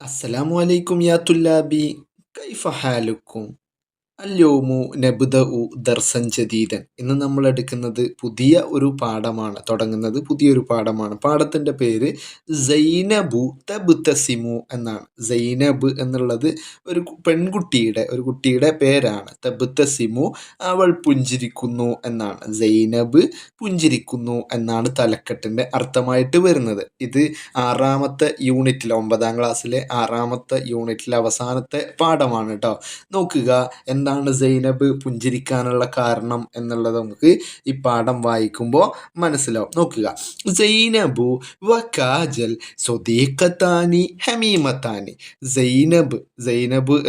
السلام عليكم يا طلابي، كيف حالكم؟ അല്യോമു നബ്ദഉ ദർസൻ ജദീദൻ. ഇന്ന് നമ്മൾ എടുക്കുന്നത് പുതിയ ഒരു പാഠമാണ്, തുടങ്ങുന്നത് പുതിയൊരു പാഠമാണ്. പാഠത്തിൻ്റെ പേര് സൈനബു തബ്തസിമു എന്നാണ്. സൈനബ് എന്നുള്ളത് ഒരു കുട്ടിയുടെ പേരാണ്. തബ്തസിമു അവൾ പുഞ്ചിരിക്കുന്നു എന്നാണ്. സൈനബ് പുഞ്ചിരിക്കുന്നു എന്നാണ് തലക്കെട്ടിൻ്റെ അർത്ഥമായിട്ട് വരുന്നത്. ഇത് 6ാമത്തെ യൂണിറ്റിൽ 9ാം ക്ലാസ്സിലെ 6ാമത്തെ യൂണിറ്റിലെ അവസാനത്തെ പാഠമാണ് കേട്ടോ. നോക്കുക, എന്താണ് സൈനബ് പുഞ്ചിരിക്കാനുള്ള കാരണം എന്നുള്ളത് നമുക്ക് ഈ പാഠം വായിക്കുമ്പോൾ മനസ്സിലാവും. നോക്കുക, സൈനബു വ കാജൽ സ്വദീഖത്താനി ഹമീമത്താനി. സൈനബ്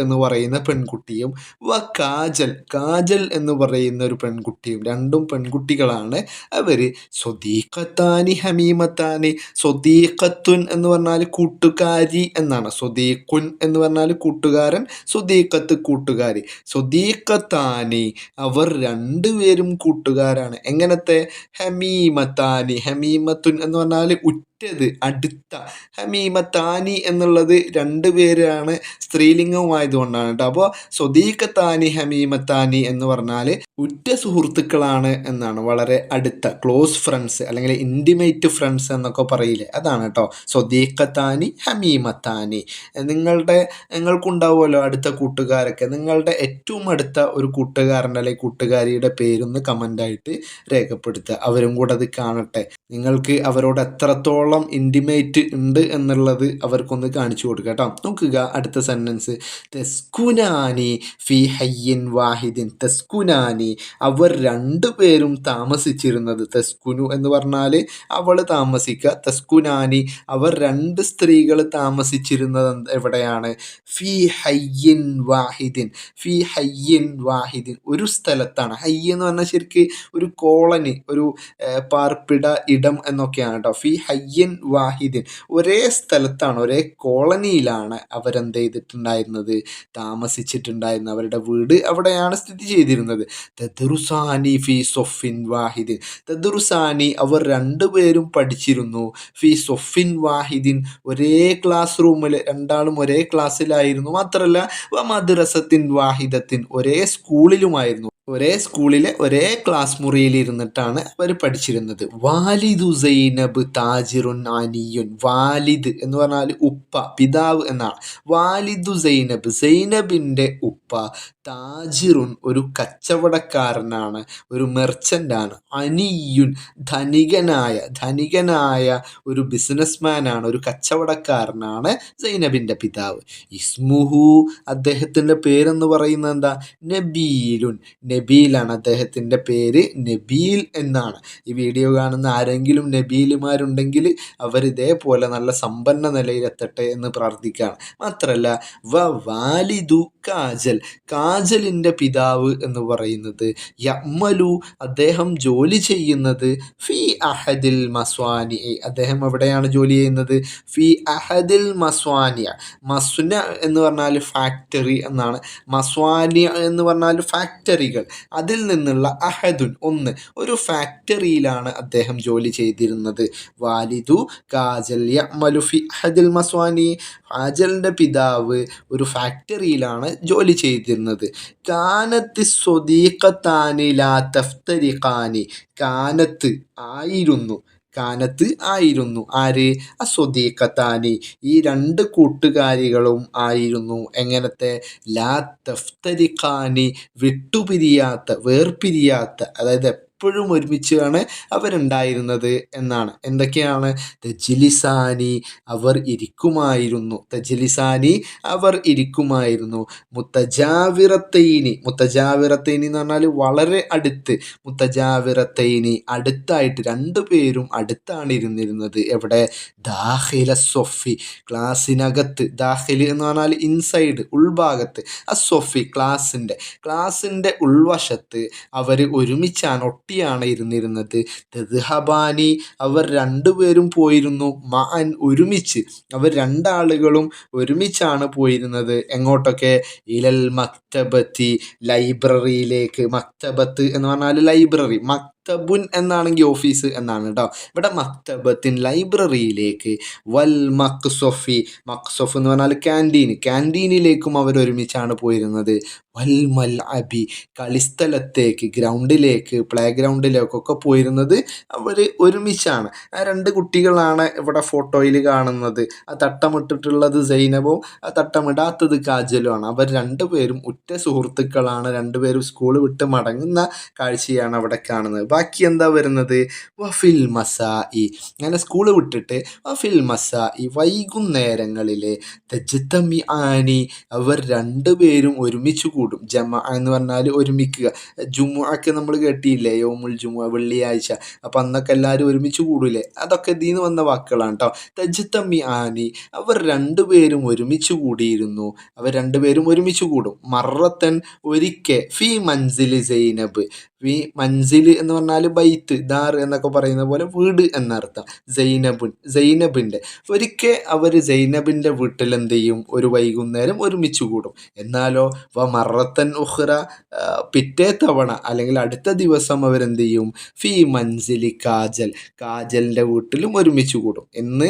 എന്ന് പറയുന്ന പെൺകുട്ടിയും വ കാജൽ എന്ന് പറയുന്ന ഒരു പെൺകുട്ടിയും, രണ്ടും പെൺകുട്ടികളാണ്. അവര് സ്വദീഖത്താനി ഹമീമത്താനി. സ്വദീഖത്തുൻ എന്ന് പറഞ്ഞാൽ കൂട്ടുകാരി എന്നാണ്. സ്വദീഖുൻ എന്ന് പറഞ്ഞാൽ കൂട്ടുകാരൻ, സ്വദീഖത്ത് കൂട്ടുകാരി. സ്വദീഖത്താനി അവർ രണ്ടുപേരും കൂട്ടുകാരാണ്. എങ്ങനത്തെ? ഹമീമത്താനി. ഹമീമത്തുൻ എന്ന് പറഞ്ഞാൽ ഉറ്റത്, അടുത്ത. ഹമീമത്താനി എന്നുള്ളത് രണ്ടുപേരാണ്, സ്ത്രീലിംഗവുമായതുകൊണ്ടാണ് കേട്ടോ. അപ്പോൾ സ്വദീഖത്താനി ഹമീമത്താനി എന്ന് പറഞ്ഞാൽ ഉറ്റ സുഹൃത്തുക്കളാണ് എന്നാണ്. വളരെ അടുത്ത, ക്ലോസ് ഫ്രണ്ട്സ് അല്ലെങ്കിൽ ഇൻറ്റിമേറ്റ് ഫ്രണ്ട്സ് എന്നൊക്കെ പറയില്ലേ, അതാണ് കേട്ടോ സ്വദീഖത്താനി ഹമീമത്താനി. നിങ്ങൾക്കുണ്ടാവുമല്ലോ അടുത്ത കൂട്ടുകാരൊക്കെ. നിങ്ങളുടെ ഏറ്റവും അടുത്ത ഒരു കൂട്ടുകാരൻ്റെ അല്ലെങ്കിൽ കൂട്ടുകാരിയുടെ പേരൊന്ന് കമൻ്റായിട്ട് രേഖപ്പെടുത്തുക. അവരും കൂടെ അത് കാണട്ടെ. നിങ്ങൾക്ക് അവരോട് എത്രത്തോളം ഇൻറ്റിമേറ്റ് ഉണ്ട് എന്നുള്ളത് അവർക്കൊന്ന് കാണിച്ചു കൊടുക്കുക കേട്ടോ. നോക്കുക, അടുത്ത സെൻറ്റൻസ്. തെസ്കുനാനി ഫി ഹയ്യിൻ വാഹിദിൻ. തെസ്കുനാനി അവർ രണ്ടുപേരും താമസിച്ചിരുന്നത്. തെസ്കുനു എന്ന് പറഞ്ഞാൽ അവൾ താമസിക്കുക. തെസ്കുനാനി അവർ രണ്ട് സ്ത്രീകൾ താമസിച്ചിരുന്നത് എവിടെയാണ്? ഫി ഹയ്യിൻ വാഹിദിൻ. ഫി ഹയ്യിൻ വാഹിദിൻ ഒരു സ്ഥലത്താണ്. ഹയ്യ് എന്ന് പറഞ്ഞാൽ ശരിക്ക് ഒരു കോളനി, ഒരു പാർപ്പിട ഇടം എന്നൊക്കെയാണ് കേട്ടോ. ഫി ഹയ്യിൻ വാഹിദിൻ ഒരേ സ്ഥലത്താണ്, ഒരേ കോളനിയിലാണ് അവരെന്ത് ചെയ്തിട്ടുണ്ടായിരുന്നത്? താമസിച്ചിട്ടുണ്ടായിരുന്നത്. അവരുടെ വീട് അവിടെയാണ് സ്ഥിതി ചെയ്തിരുന്നത്. തദ്റുസാനി ഫി സൊഫിൻ വാഹിദിൻ. തദ്റുസാനി അവർ രണ്ടുപേരും പഠിച്ചിരുന്നു. ഫി സൊഫിൻ വാഹിദിൻ ഒരേ ക്ലാസ് റൂമിൽ, രണ്ടാളും ഒരേ ക്ലാസ്സിലായിരുന്നു. മാത്രമല്ല വ മദ്രസത്തിൻ വാഹിദത്തിൻ ഒരേ സ്കൂളിലുമായിരുന്നു. ഒരേ സ്കൂളിലെ ഒരേ ക്ലാസ് മുറിയിൽ ഇരുന്നിട്ടാണ് അവർ പഠിച്ചിരുന്നത്. വാലിദു സൈനബ് താജിറുൻ അനിയുൻ. വാലിദ് എന്ന് പറഞ്ഞാൽ ഉപ്പ, പിതാവ് എന്നാണ്. വാലിദു സൈനബ് സൈനബിൻ്റെ ഉപ്പ താജിറുൻ ഒരു കച്ചവടക്കാരനാണ്, ഒരു മെർച്ചൻ്റാണ്. അനിയുൻ ധനികനായ ഒരു ബിസിനസ്മാനാണ്, ഒരു കച്ചവടക്കാരനാണ് സൈനബിൻ്റെ പിതാവ്. ഇസ്മുഹു അദ്ദേഹത്തിൻ്റെ പേരെന്ന് പറയുന്നത് എന്താ? നബീലാണ്. അദ്ദേഹത്തിൻ്റെ പേര് നബീൽ എന്നാണ്. ഈ വീഡിയോ കാണുന്ന ആരെങ്കിലും നബീലുമാരുണ്ടെങ്കിൽ അവർ ഇതേപോലെ നല്ല സമ്പന്ന നിലയിലെത്തട്ടെ എന്ന് പ്രാർത്ഥിക്കുകയാണ്. മാത്രമല്ല വാലിദു കാജലിൻ്റെ പിതാവ് എന്ന് പറയുന്നത് യഅ്മലു അദ്ദേഹം ജോലി ചെയ്യുന്നത് ഫി അഹദിൽ മസ്വാനി. അദ്ദേഹം എവിടെയാണ് ജോലി ചെയ്യുന്നത്? ഫി അഹദിൽ മസ്വാനിയ. മസ്ന എന്ന് പറഞ്ഞാൽ ഫാക്ടറി എന്നാണ്. മസ്വാനിയ എന്ന് പറഞ്ഞാൽ ഫാക്ടറികൾ. അതിൽ നിന്നുള്ള അഹദുൻ ഒന്ന്, ഒരു ഫാക്ടറിയിലാണ് അദ്ദേഹം ജോലി ചെയ്തിരുന്നത്. വാലിദു കാജൽ യഅ്മലു ഫി അഹദിൽ മസ്വാനി. കാജലിൻ്റെ പിതാവ് ഒരു ഫാക്ടറിയിലാണ് ജോലി ചെയ്തിരുന്നത്. കാനത്ത് സ്വദീഖത്താനി ലാ തഫ്തരിഖാനി. കാനത്ത് ആയിരുന്നു ആര്? അസ്വദീഖത്താനി ഈ രണ്ട് കൂട്ടുകാരികളും ആയിരുന്നു. എങ്ങനത്തെ? ലാ തഫ്തരിഖാനി വേർപിരിയാത്ത, അതായത് എപ്പോഴും ഒരുമിച്ചാണ് അവരുണ്ടായിരുന്നത് എന്നാണ്. എന്തൊക്കെയാണ്? തജ്ലിസാനി അവർ ഇരിക്കുമായിരുന്നു. മുത്തജാവിറത്തൈനി എന്ന് പറഞ്ഞാൽ വളരെ അടുത്ത്. മുത്തജാവിറത്തൈനി അടുത്തായിട്ട്, രണ്ടുപേരും അടുത്താണ് ഇരുന്നിരുന്നത്. എവിടെ? ദാഖില സൊഫി ക്ലാസ്സിനകത്ത്. ദാഖിൽ എന്ന് പറഞ്ഞാൽ ഇൻസൈഡ്, ഉൾഭാഗത്ത്. അസൊഫി ക്ലാസ്സിൻ്റെ ഉൾവശത്ത് അവർ ഒരുമിച്ചാണ്, ഒട്ടിയാണ് ഇരുന്നിരുന്നത്. തദ്ഹബാനി അവർ രണ്ടുപേരും പോയിരുന്നു. മഅൻ ഒരുമിച്ച്, അവർ രണ്ടാളുകളും ഒരുമിച്ചാണ് പോയിരുന്നത്. എങ്ങോട്ടൊക്കെ? ഇലൽ മക്തബത്തി ലൈബ്രറിയിലേക്ക്. മക്തബത്ത് എന്ന് പറഞ്ഞാൽ ലൈബ്രറി. മക്തബുൻ എന്നാണെങ്കിൽ ഓഫീസ് എന്നാണ് കേട്ടോ. ഇവിടെ മക്തബത്തിൻ ലൈബ്രറിയിലേക്ക്, വൽ മക്സൊഫി, മക്സൊഫ് എന്ന് പറഞ്ഞാൽ ക്യാൻറ്റീൻ, ക്യാൻറ്റീനിലേക്കും അവർ ഒരുമിച്ചാണ് പോയിരുന്നത്. വൽ മൽ അബി, കളിസ്ഥലത്തേക്ക്, ഗ്രൗണ്ടിലേക്ക്, പ്ലേ ഗ്രൗണ്ടിലേക്കൊക്കെ പോയിരുന്നത് അവർ ഒരുമിച്ചാണ്. ആ രണ്ട് കുട്ടികളാണ് ഇവിടെ ഫോട്ടോയിൽ കാണുന്നത്. ആ തട്ടമിട്ടിട്ടുള്ളത് സൈനബും ആ തട്ടമിടാത്തത് കാജലുമാണ്. അവർ രണ്ടുപേരും ഉറ്റ സുഹൃത്തുക്കളാണ്. രണ്ടുപേരും സ്കൂൾ വിട്ട് മടങ്ങുന്ന കാഴ്ചയാണ് അവിടെ കാണുന്നത്. ബാക്കി എന്താ വരുന്നത്? വഫിൽ മസാഇ, അങ്ങനെ സ്കൂൾ വിട്ടിട്ട് വഫിൽ മസാഇ, വൈകുന്നേരങ്ങളിൽ, തജ്തമി ആനി, അവർ രണ്ടുപേരും ഒരുമിച്ച് കൂടും. ജമ എന്ന് പറഞ്ഞാൽ ഒരുമിക്കുക. ജുമുഅക്ക് നമ്മൾ കേട്ടിയില്ലേ, യൗമുൽ ജുമുഅ, വെള്ളിയാഴ്ച. അപ്പം അന്നൊക്കെ എല്ലാവരും ഒരുമിച്ച് കൂടൂലേ, അതൊക്കെ ഇതിൽ നിന്ന് വന്ന വാക്കുകളാണ് കേട്ടോ. തജ്തമി ആനി, അവർ രണ്ടുപേരും ഒരുമിച്ച് കൂടിയിരുന്നു. അവർ രണ്ടുപേരും ഒരുമിച്ച് കൂടും. മറത്തൻ, ഒരിക്കൽ, ഫി മൻസിലി സൈനബ്, ഫി മൻസിൽ എന്ന് പറഞ്ഞാൽ ബൈത്ത്, ദാർ എന്നൊക്കെ പറയുന്ന പോലെ വീട് എന്നർത്ഥം. സൈനബിൻ്റെ ഒരിക്കൽ അവർ സൈനബിൻ്റെ വീട്ടിൽ എന്ത് ചെയ്യും? ഒരു വൈകുന്നേരം ഒരുമിച്ച് കൂടും. എന്നാലോ മറത്തൻ ഉഖ്റ, പിറ്റേ തവണ അല്ലെങ്കിൽ അടുത്ത ദിവസം അവരെന്ത് ചെയ്യും? ഫി മൻസിലി കാജൽ, കാജലിൻ്റെ വീട്ടിലും ഒരുമിച്ച് കൂടും. ഇന്ന്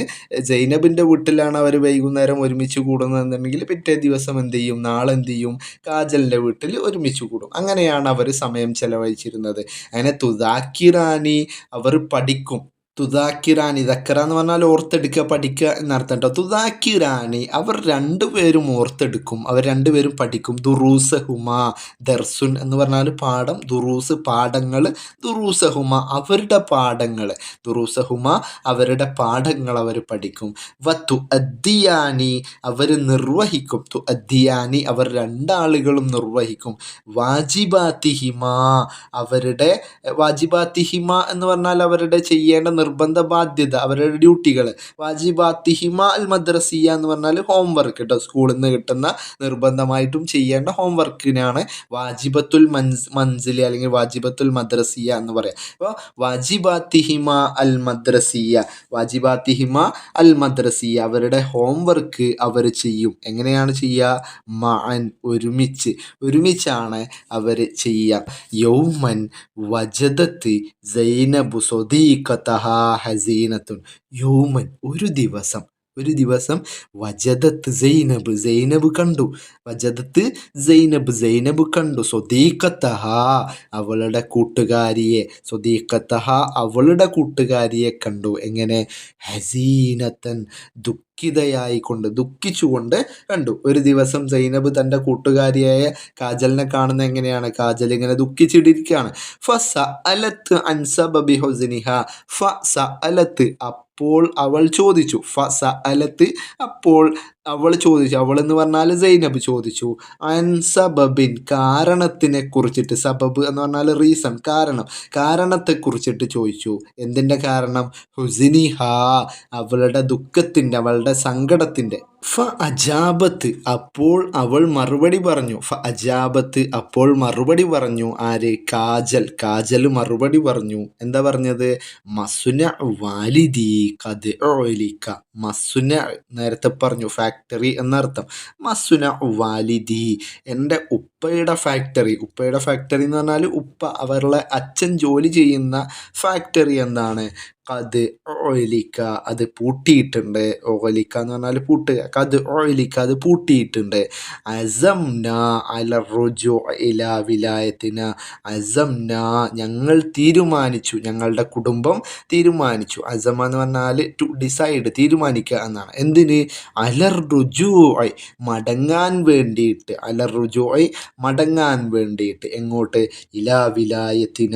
സൈനബിൻ്റെ വീട്ടിലാണ് അവർ വൈകുന്നേരം ഒരുമിച്ച് കൂടുന്നതെന്നുണ്ടെങ്കിൽ പിറ്റേ ദിവസം എന്ത് ചെയ്യും? നാളെ എന്ത് ചെയ്യും? കാജലിൻ്റെ വീട്ടിൽ ഒരുമിച്ച് കൂടും. അങ്ങനെയാണ് അവർ സമയം ചെലവഴിച്ചിരുന്നത്. അങ്ങനെ തുദാക്കിറാനി, അവർ പഠിക്കും. തുദാക്കിറാനി, ദക്കറ എന്ന് പറഞ്ഞാൽ ഓർത്തെടുക്കുക, പഠിക്കുക എന്നർത്ഥം കേട്ടോ. തുദാക്കിറാനി, അവർ രണ്ടുപേരും ഓർത്തെടുക്കും, അവർ രണ്ടുപേരും പഠിക്കും. ദുറൂസഹുമ, ദർസുൻ എന്ന് പറഞ്ഞാൽ പാഠം, ദുറൂസ് പാഠങ്ങൾ, ദുറൂസഹുമ അവരുടെ പാഠങ്ങൾ, ദുറൂസഹുമ അവരുടെ പാഠങ്ങൾ അവർ പഠിക്കും. വത്തു അദ്ദിയാനി, അവർ നിർവഹിക്കും. തു അദ്ദിയാനി, അവർ രണ്ടാളുകളും നിർവഹിക്കും. വാജിബാത്തിഹിമ, അവരുടെ വാജിബാത്തിഹിമ എന്ന് പറഞ്ഞാൽ അവരുടെ ചെയ്യേണ്ട നിർബന്ധ ബാധ്യത, അവരുടെ ഡ്യൂട്ടികൾ. വാജിബാത്തിഹിമ അൽ മദ്രസിയ എന്ന് പറഞ്ഞാൽ ഹോംവർക്ക് കേട്ടോ, സ്കൂളിൽ നിന്ന് കിട്ടുന്ന നിർബന്ധമായിട്ടും ചെയ്യേണ്ട ഹോംവർക്കിനാണ് വാജിബത്തുൽ മൻസിലി അല്ലെങ്കിൽ വാജിബത്തുൽ മദ്രസിയ എന്ന് പറയാം. അപ്പോൾ വാജിബാത്തിഹിമ അൽ മദ്രസിയ, വാജിബാത്തിഹിമ അൽ മദ്രസിയ, അവരുടെ ഹോംവർക്ക് അവർ ചെയ്യും. എങ്ങനെയാണ് ചെയ്യുക? മഅൻ, ഒരുമിച്ചാണ് അവർ ചെയ്യുക. യൗമൻ വജദത്ത് സൈനബു സ്വദീഖതഹാ ഹസീനത്തുൻ, യൗമൻ, ഒരു ദിവസം വജദത്ത് സൈനബ് കണ്ടു. വജദത്ത് സൈനബ് കണ്ടു. സ്വദീഖതഹാ, അവളുടെ കൂട്ടുകാരിയെ, സ്വദീഖതഹാ അവളുടെ കൂട്ടുകാരിയെ കണ്ടു. എങ്ങനെ? ഹസീനത്തൻ, ദുഃഖിച്ചുകൊണ്ട് കണ്ടു. ഒരു ദിവസം സൈനബ് തൻ്റെ കൂട്ടുകാരിയായ കാജലിനെ കാണുന്ന എങ്ങനെയാണ്? കാജൽ ഇങ്ങനെ ദുഃഖിച്ചിട്ടിരിക്കുകയാണ്. ഫസഅലത്ത് അൻ സബബി ഹുസ്നിഹ, ഫസഅലത്ത്, അപ്പോൾ അവൾ ചോദിച്ചു. ഫസഅലത്ത്, അപ്പോൾ അവൾ ചോദിച്ചു. അവൾ എന്ന് പറഞ്ഞാൽ സൈനബ് ചോദിച്ചു. അൻ സബബിൻ, കാരണത്തിനെ കുറിച്ചിട്ട്. സബബ് എന്ന് പറഞ്ഞാൽ റീസൺ, കാരണത്തെ കുറിച്ചിട്ട് ചോദിച്ചു. എന്തിൻ്റെ കാരണം? ഹുസ്നിഹ, അവളുടെ ദുഃഖത്തിൻ്റെ, അവളുടെ സങ്കടത്തിൻ്റെ. ഫ അജാബത്ത്, അപ്പോൾ അവൾ മറുപടി പറഞ്ഞു. ഫ അജാബത്ത്, അപ്പോൾ മറുപടി പറഞ്ഞു. ആര്? കാജൽ മറുപടി പറഞ്ഞു. എന്താ പറഞ്ഞത്? മസുന വാലിദി ഖദ് ഉലിക, മസുന നേരത്തെ പറഞ്ഞു ഫാക്ടറി എന്നർത്ഥം. മസുന വാലിദി, എൻ്റെ ഉപ്പയുടെ ഫാക്ടറി എന്ന് പറഞ്ഞാൽ ഉപ്പ, അവരുടെ അച്ഛൻ ജോലി ചെയ്യുന്ന ഫാക്ടറി എന്താണ്? ഖദ് ഉലിക, അത് പൂട്ടിയിട്ടുണ്ട്. ഉലിക എന്ന് പറഞ്ഞാൽ പൂട്ടുക. ഖദ് ഉലിക, അത് പൂട്ടിയിട്ടുണ്ട്. അസംന അല റുജൂഇ ഇലാ വിലായത്തിന, അസംന, ഞങ്ങൾ തീരുമാനിച്ചു, ഞങ്ങളുടെ കുടുംബം തീരുമാനിച്ചു. അസമ എന്ന് പറഞ്ഞാൽ ടു ഡിസൈഡ്, തീരുമാനിക്കുക എന്നാണ്. എന്തിന്? അലർ റുജൂഇ, മടങ്ങാൻ വേണ്ടിയിട്ട്. അലർ റുജൂഇ, മടങ്ങാൻ വേണ്ടിയിട്ട്. എങ്ങോട്ട്? ഇലാ വിലായത്തിന,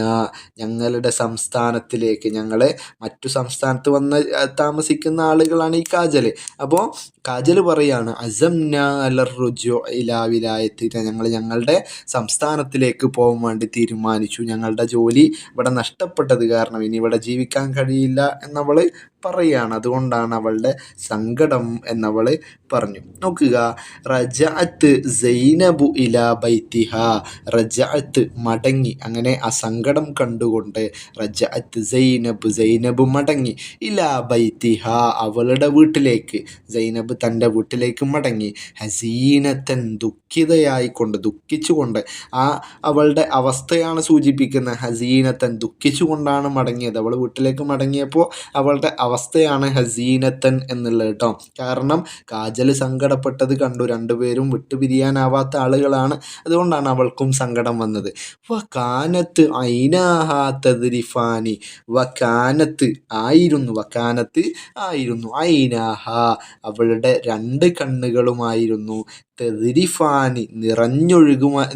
ഞങ്ങളുടെ സംസ്ഥാനത്തിലേക്ക്. ഞങ്ങളെ മറ്റു സംസ്ഥാനത്ത് വന്ന് താമസിക്കുന്ന ആളുകളാണ് ഈ കാജൽ. അപ്പോൾ കാജൽ പറയാണ്, അസംന അലർ റുജൂ ഇലാ വിലായത്തിന, ഞങ്ങളുടെ സംസ്ഥാനത്തിലേക്ക് പോകാൻ വേണ്ടി തീരുമാനിച്ചു. ഞങ്ങളുടെ ജോലി ഇവിടെ നഷ്ടപ്പെട്ടത് കാരണം, ഇനി ഇവിടെ ജീവിക്കാൻ കഴിയില്ല എന്നവൾ പറയുകയാണ്. അതുകൊണ്ടാണ് അവളുടെ സങ്കടം എന്നവൾ പറഞ്ഞു. നോക്കുക, റജഅത്ത് സൈനബു ഇലാ ബൈത്തിഹ, റജഅത്ത് മടങ്ങി, അങ്ങനെ ആ സങ്കടം കണ്ടുകൊണ്ട് റജഅത്ത് സൈനബ് മടങ്ങി, ഇലാ ബൈത്തിഹ അവളുടെ വീട്ടിലേക്ക്, സൈനബ് തൻ്റെ വീട്ടിലേക്ക് മടങ്ങി, ഹസീനത്തൻ ദുഃഖിതയായിക്കൊണ്ട്, ദുഃഖിച്ചുകൊണ്ട്, ആ അവളുടെ അവസ്ഥയാണ് സൂചിപ്പിക്കുന്നത്. ഹസീനത്തൻ ദുഃഖിച്ചുകൊണ്ടാണ് മടങ്ങിയത്. അവൾ വീട്ടിലേക്ക് മടങ്ങിയപ്പോൾ അവളുടെ അവസ്ഥയാണ് ഹസീനത്തൻ എന്നുള്ളത് കേട്ടോ. കാരണം കാജൽ സങ്കടപ്പെട്ടത് കണ്ടു, രണ്ടുപേരും വിട്ടുപിരിയാനാവാത്ത ആളുകളാണ്, അതുകൊണ്ടാണ് അവൾക്കും സങ്കടം വന്നത്. വകാനത്ത് ഐനാഹാ തദ്രിഫാനി, വകാനത്ത് ആയിരുന്നു ഐനാഹ അവളുടെ രണ്ട് കണ്ണുകളുമായിരുന്നു, തെതിരിഫാനി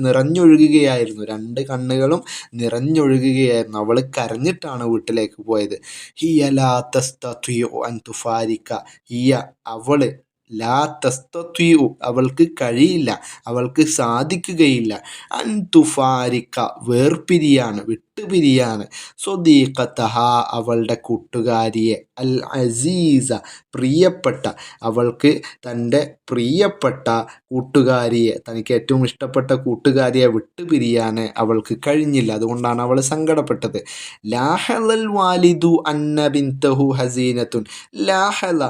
നിറഞ്ഞൊഴുകുകയായിരുന്നു, രണ്ട് കണ്ണുകളും നിറഞ്ഞൊഴുകുകയായിരുന്നു. അവൾ കരഞ്ഞിട്ടാണ് വീട്ടിലേക്ക് പോയത്. ഹിയ ലാ തസ്തതിഉ അൻ തുഫാരിക, ഹിയ അവള്, ലാ തസ്തതിഉ അവൾക്ക് കഴിയില്ല, അവൾക്ക് സാധിക്കുകയില്ല, അൻ തുഫാരിക വിട്ടുപിരിയാണ്, സ്വദീഖത്തഹ അവളുടെ കൂട്ടുകാരിയെ, അൽ അസീസ പ്രിയപ്പെട്ട, അവൾക്ക് തൻ്റെ പ്രിയപ്പെട്ട കൂട്ടുകാരിയെ, തനിക്ക് ഏറ്റവും ഇഷ്ടപ്പെട്ട കൂട്ടുകാരിയെ വിട്ടുപിരിയാൻ അവൾക്ക് കഴിഞ്ഞില്ല. അതുകൊണ്ടാണ് അവൾ സങ്കടപ്പെട്ടത്. ലാഹലൽ വാലിദു അന്ന ബിൻതഹു ഹസീനത്തുൻ, ലാഹല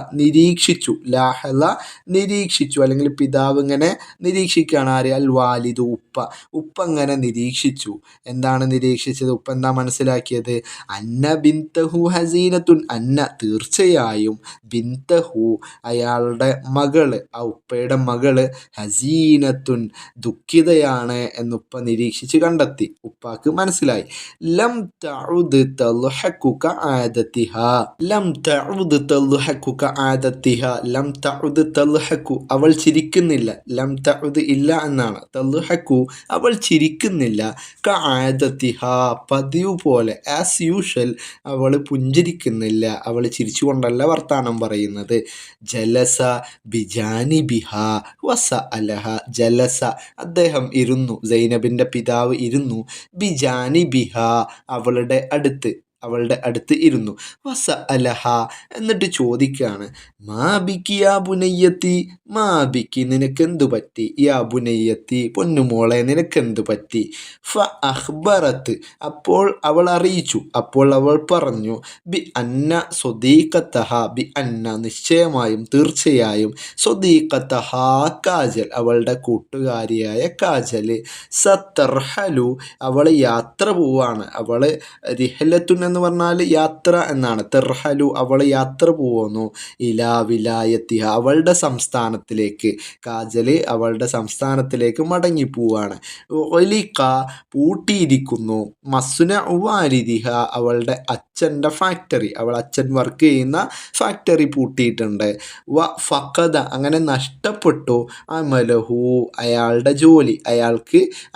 നിരീക്ഷിച്ചു, അല്ലെങ്കിൽ പിതാവ് ഇങ്ങനെ നിരീക്ഷിക്കുകയാണ്. ആര്? അൽ വാലിദു ഉപ്പ ഇങ്ങനെ നിരീക്ഷിച്ചു. എന്താണ് നിരീക്ഷിച്ചത്? ഉപ്പ എന്താ മനസ്സിലാക്കിയത്? അന്ന ബിൻതഹു ഹസീനത്തുൻ, അന്ന തീർച്ചയായും, ബിൻതഹു അയാളുടെ മകള്, ആ ഉപ്പയുടെ മകള്, ഹസീനത്തുൻ ദുഃഖിതയാണ് എന്നുപ്പ നിരീക്ഷിച്ച് കണ്ടെത്തി. ഉപ്പാക്ക് മനസ്സിലായി. ലം തഉദ് തൽഹഖു കആദതിഹാ, ലം തഉദ് തൽഹഖു അവൾ ചിരിക്കുന്നില്ല, ലം തഉദ് ഇല്ല എന്നാണ്, തൽഹഖു അവൾ ചിരിക്കുന്നില്ല, കആദതിഹാ പതിവ് പോലെ, ആസ് യൂഷ്വൽ അവൾ പുഞ്ചിരിക്കുന്നില്ല, അവൾ ചിരിച്ചുകൊണ്ടല്ല വർത്താനം പറയുന്നത്. ജലസ ബിജാനിബിഹ വസഅലഹ, ജലസ അദ്ദേഹം ഇരുന്നു, സൈനബിൻ്റെ പിതാവ് ഇരുന്നു, ബിജാനിബിഹ അവളുടെ അടുത്ത് ഇരുന്നു, വസഅലഹ എന്നിട്ട് ചോദിക്കുകയാണ്, മാ ബിക്കി യാ ബുനയ്യത്തി, മാ ബിക്കി നിനക്കെന്തു പറ്റി, യാ ബുനയ്യത്തി പൊന്നുമോളെ നിനക്കെന്തു പറ്റി. ഫ അഖ്ബറത്ത് അപ്പോൾ അവൾ അറിയിച്ചു, അപ്പോൾ അവൾ പറഞ്ഞു, ബി അന്ന സ്വദീഖത്തഹ, ബി അന്ന നിശ്ചയമായും, തീർച്ചയായും, സ്വദീഖത്തഹ കാജൽ അവളുടെ കൂട്ടുകാരിയായ കാജൽ, സതർഹലു അവൾ യാത്ര പോവാണ്, അവൾ റിഹലത്തുൻ എന്ന് പറഞ്ഞാൽ യാത്ര എന്നാണ്, തെർഹലു അവൾ യാത്ര പോവുന്നു, ഇലാ വിലായത്തിഹ അവളുടെ സംസ്ഥാനത്തിലേക്ക്, കാജൽ അവളുടെ സംസ്ഥാനത്തിലേക്ക് മടങ്ങിപ്പോവാണ്. ഒലിക്ക പൂട്ടിയിരിക്കുന്നു, മസ്ന വാലിദിഹ അവളുടെ അച്ഛൻ്റെ ഫാക്ടറി, അച്ഛൻ വർക്ക് ചെയ്യുന്ന ഫാക്ടറി പൂട്ടിയിട്ടുണ്ട്. വ ഫഖദ അങ്ങനെ നഷ്ടപ്പെട്ടു, അമലഹു അയാളുടെ ജോലി,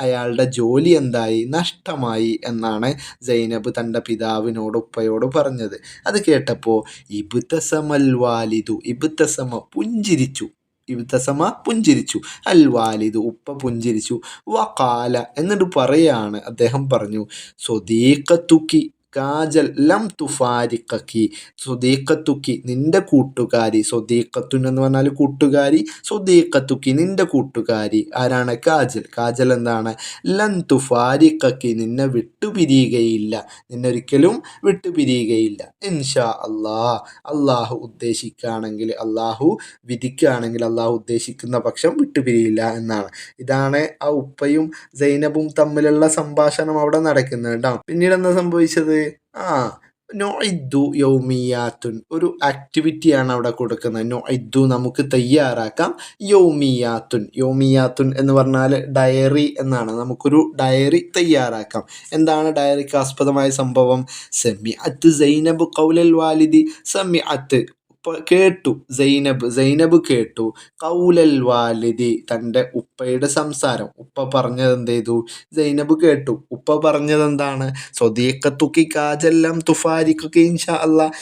അയാളുടെ ജോലി എന്തായി, നഷ്ടമായി എന്നാണ് സൈനബ് തൻ്റെ പിതാവിനോട്, ഉപ്പയോട് പറഞ്ഞത്. അത് കേട്ടപ്പോൾ ഇബ്തസമൽ വാലിദു, ഇബ്തസമ പുഞ്ചിരിച്ചു, അൽ വാലിദു ഉപ്പ പുഞ്ചിരിച്ചു, വഖാല എന്നിട്ട് പറയാണ്, അദ്ദേഹം പറഞ്ഞു, സ്വദീഖത്തുക്കി കാജൽ ലം തുഫാരിഖി, സ്വദീഖത്തുക്കി നിന്റെ കൂട്ടുകാരി, സ്വദീഖത്തുൻ എന്ന് പറഞ്ഞാൽ കൂട്ടുകാരി, സ്വദീഖത്തുക്കി നിന്റെ കൂട്ടുകാരി ആരാണ്? കാജൽ എന്താണ്? ലൻ തുഫാരിഖി നിന്നെ വിട്ടുപിരിയുകയില്ല, നിന്നൊരിക്കലും വിട്ടുപിരിയുകയില്ല, ഇൻഷാ അള്ളാഹു ഉദ്ദേശിക്കുകയാണെങ്കിൽ, അള്ളാഹു വിധിക്കുകയാണെങ്കിൽ, അള്ളാഹു ഉദ്ദേശിക്കുന്ന പക്ഷം വിട്ടുപിരിയില്ല എന്നാണ്. ഇതാണ് ആ ഉപ്പയും സൈനബും തമ്മിലുള്ള സംഭാഷണം അവിടെ നടക്കുന്നത് കേട്ടോ. പിന്നീട് എന്താ സംഭവിച്ചത്? നൊഇദ്ദു യൗമിയാത്തുൻ ഒരു ആക്ടിവിറ്റിയാണ് അവിടെ കൊടുക്കുന്നത്. നൊഇദ്ദു നമുക്ക് തയ്യാറാക്കാം, യൗമിയാത്തുൻ എന്ന് പറഞ്ഞാൽ ഡയറി എന്നാണ്. നമുക്കൊരു ഡയറി തയ്യാറാക്കാം. എന്താണ് ഡയറിക്ക് ആസ്പദമായ സംഭവം? സമിഅത്ത് സൈനബ് ഖൗലൽ വാലിദി, സമിഅത്ത് കേട്ടു. സൈനബ് കേട്ടു ഖൗലൽ വാലിദി, തൻ്റെ ഉപ്പയുടെ സംസാരം. ഉപ്പ പറഞ്ഞത് എന്ത് ചെയ്തു? സൈനബ് കേട്ടു. ഉപ്പ പറഞ്ഞത് എന്താണ്? സ്വദീഖത്തുക്കി കാജല്ലം തുഫാരിഖുക്കി ഇൻഷാ അല്ലാഹ്,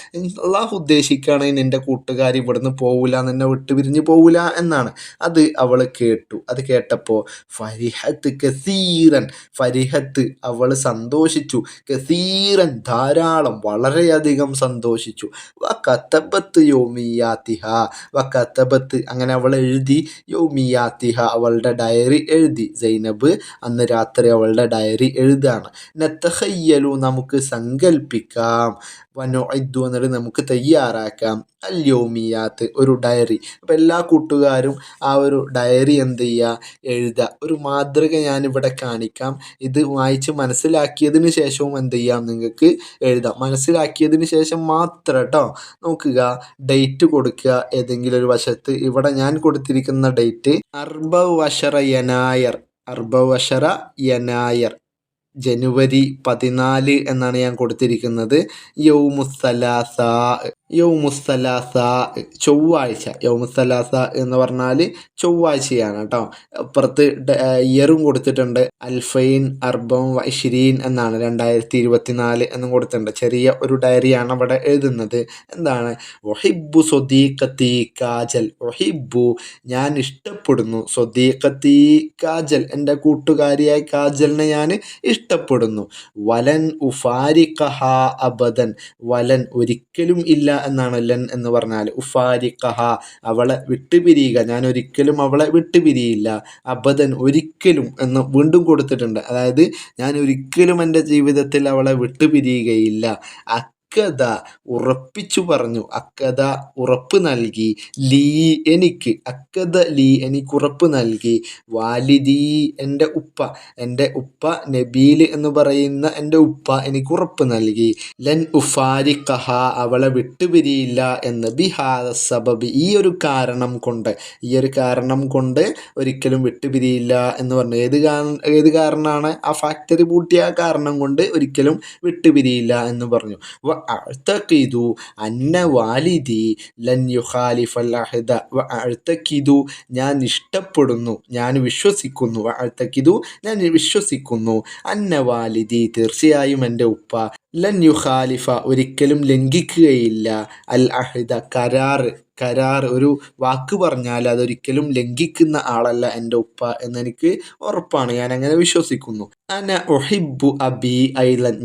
അള്ളാഹു ഉദ്ദേശിക്കുകയാണെങ്കിൽ നിന്റെ കൂട്ടുകാരി ഇവിടുന്ന് പോവില്ല, നിന്നെ വിട്ട് പിരിഞ്ഞ് പോവില്ല എന്നാണ്. അത് അവൾ കേട്ടു. അത് കേട്ടപ്പോൾ ഫരിഹത്ത് കസീറൻ, ഫരിഹത്ത് അവൾ സന്തോഷിച്ചു, കസീറൻ ധാരാളം, വളരെയധികം സന്തോഷിച്ചു. വകതബത്ത് യൗമിയാത്തിഹ, വകതബത്ത് അങ്ങനെ അവൾ എഴുതി, യൗമിയാത്തിഹ അവളുടെ ഡയറി എഴുതി. സൈനബ് അന്ന് രാത്രി അവളുടെ ഡയറി എഴുതാണ്. നത്തഖയ്യലു നമുക്ക് സങ്കല്പിക്കാം, വനുഇദ്ദു എന്നിട്ട് നമുക്ക് തയ്യാറാക്കാം, അൽ യൗമിയാത്ത് ഒരു ഡയറി. അപ്പം എല്ലാ കൂട്ടുകാരും ആ ഒരു ഡയറി എന്ത് ചെയ്യുക? എഴുതുക. ഒരു മാതൃക ഞാനിവിടെ കാണിക്കാം. ഇത് വായിച്ച് മനസ്സിലാക്കിയതിന് ശേഷവും എന്ത് ചെയ്യാം? നിങ്ങൾക്ക് എഴുതാം. മനസ്സിലാക്കിയതിന് ശേഷം മാത്രം കേട്ടോ. നോക്കുക, ഡേറ്റ് കൊടുക്കുക ഏതെങ്കിലും ഒരു വശത്ത്. ഇവിടെ ഞാൻ കൊടുത്തിരിക്കുന്ന ഡേറ്റ് 14 യനായർ, 14 യനായർ, ജനുവരി 14 എന്നാണ് ഞാൻ കൊടുത്തിരിക്കുന്നത്. യൗമുസ്സലാസ, യൗമുസ്സലാസ ചൊവ്വാഴ്ച. യൗമുസ്സലാസ എന്ന് പറഞ്ഞാൽ ചൊവ്വാഴ്ചയാണ് കേട്ടോ. അപ്പുറത്ത് ഇയറും കൊടുത്തിട്ടുണ്ട്. 1424 എന്നാണ്, 2024 എന്നും കൊടുത്തിട്ടുണ്ട്. ചെറിയ ഒരു ഡയറിയാണ് അവിടെ എഴുതുന്നത്. എന്താണ്? ഒഹിബു സ്വദീഖത്തി കാജൽ, ഒഹിബു ഞാൻ ഇഷ്ടപ്പെടുന്നു, സ്വദീഖത്തി കാജൽ എൻ്റെ കൂട്ടുകാരിയായ കാജലിനെ ഞാൻ ഇഷ്ടപ്പെടുന്നു. വലൻ ഉഫാരിഖഹ അബദൻ, വലൻ ഒരിക്കലും ഇല്ല എന്നാണ് ലൻ എന്ന് പറഞ്ഞാൽ. ഉഫാരിഖഹ അവളെ വിട്ടുപിരിയുക, ഞാൻ ഒരിക്കലും അവളെ വിട്ടുപിരിയില്ല. അബദൻ ഒരിക്കലും എന്ന് വീണ്ടും കൊടുത്തിട്ടുണ്ട്. അതായത് ഞാൻ ഒരിക്കലും എൻ്റെ ജീവിതത്തിൽ അവളെ വിട്ടുപിരിയുകയില്ല. അക്കദ ഉറപ്പിച്ചു പറഞ്ഞു, അക്കദ ഉറപ്പ് നൽകി, ലീ എനിക്ക്, അക്കദ ലീ എനിക്ക് ഉറപ്പ് നൽകി, വാലിദി എൻ്റെ ഉപ്പ, എൻ്റെ ഉപ്പ നബീൽ എന്ന് പറയുന്ന എൻ്റെ ഉപ്പ എനിക്ക് ഉറപ്പ് നൽകി, ലൻ ഉഫാരിഖഹ അവളെ വിട്ടുപിരിയില്ല എന്ന്, ബിഹാദ സബബി ഈ ഒരു കാരണം കൊണ്ട്, ഈ ഒരു കാരണം കൊണ്ട് ഒരിക്കലും വിട്ടുപിരിയില്ല എന്ന് പറഞ്ഞു. ഏത് കാരണമാണ്? ആ ഫാക്ടറി പൂട്ടിയ കാരണം കൊണ്ട് ഒരിക്കലും വിട്ടുപിരിയില്ല എന്ന് പറഞ്ഞു. വഅഅ്തഖിദു അന്ന വാലിദി ലൻ യുഖാലിഫൽ അഹ്ദ, വഅഅ്തഖിദു ഞാൻ ഇഷ്ടപ്പെടുന്നു, ഞാൻ വിശ്വസിക്കുന്നു, വഅഅ്തഖിദു ഞാൻ വിശ്വസിക്കുന്നു, അന്ന വാലിദി തീർച്ചയായും എൻ്റെ ഉപ്പ, ലൻ യുഖാലിഫ ഒരിക്കലും ലംഘിക്കുകയില്ല, അൽ അഹ്ദ കരാർ ഒരു വാക്ക് പറഞ്ഞാൽ അതൊരിക്കലും ലംഘിക്കുന്ന ആളല്ല എൻ്റെ ഉപ്പ എന്നെനിക്ക് ഉറപ്പാണ്, ഞാൻ അങ്ങനെ വിശ്വസിക്കുന്നു. അന ഒഹിബു അബി ഐലൻ,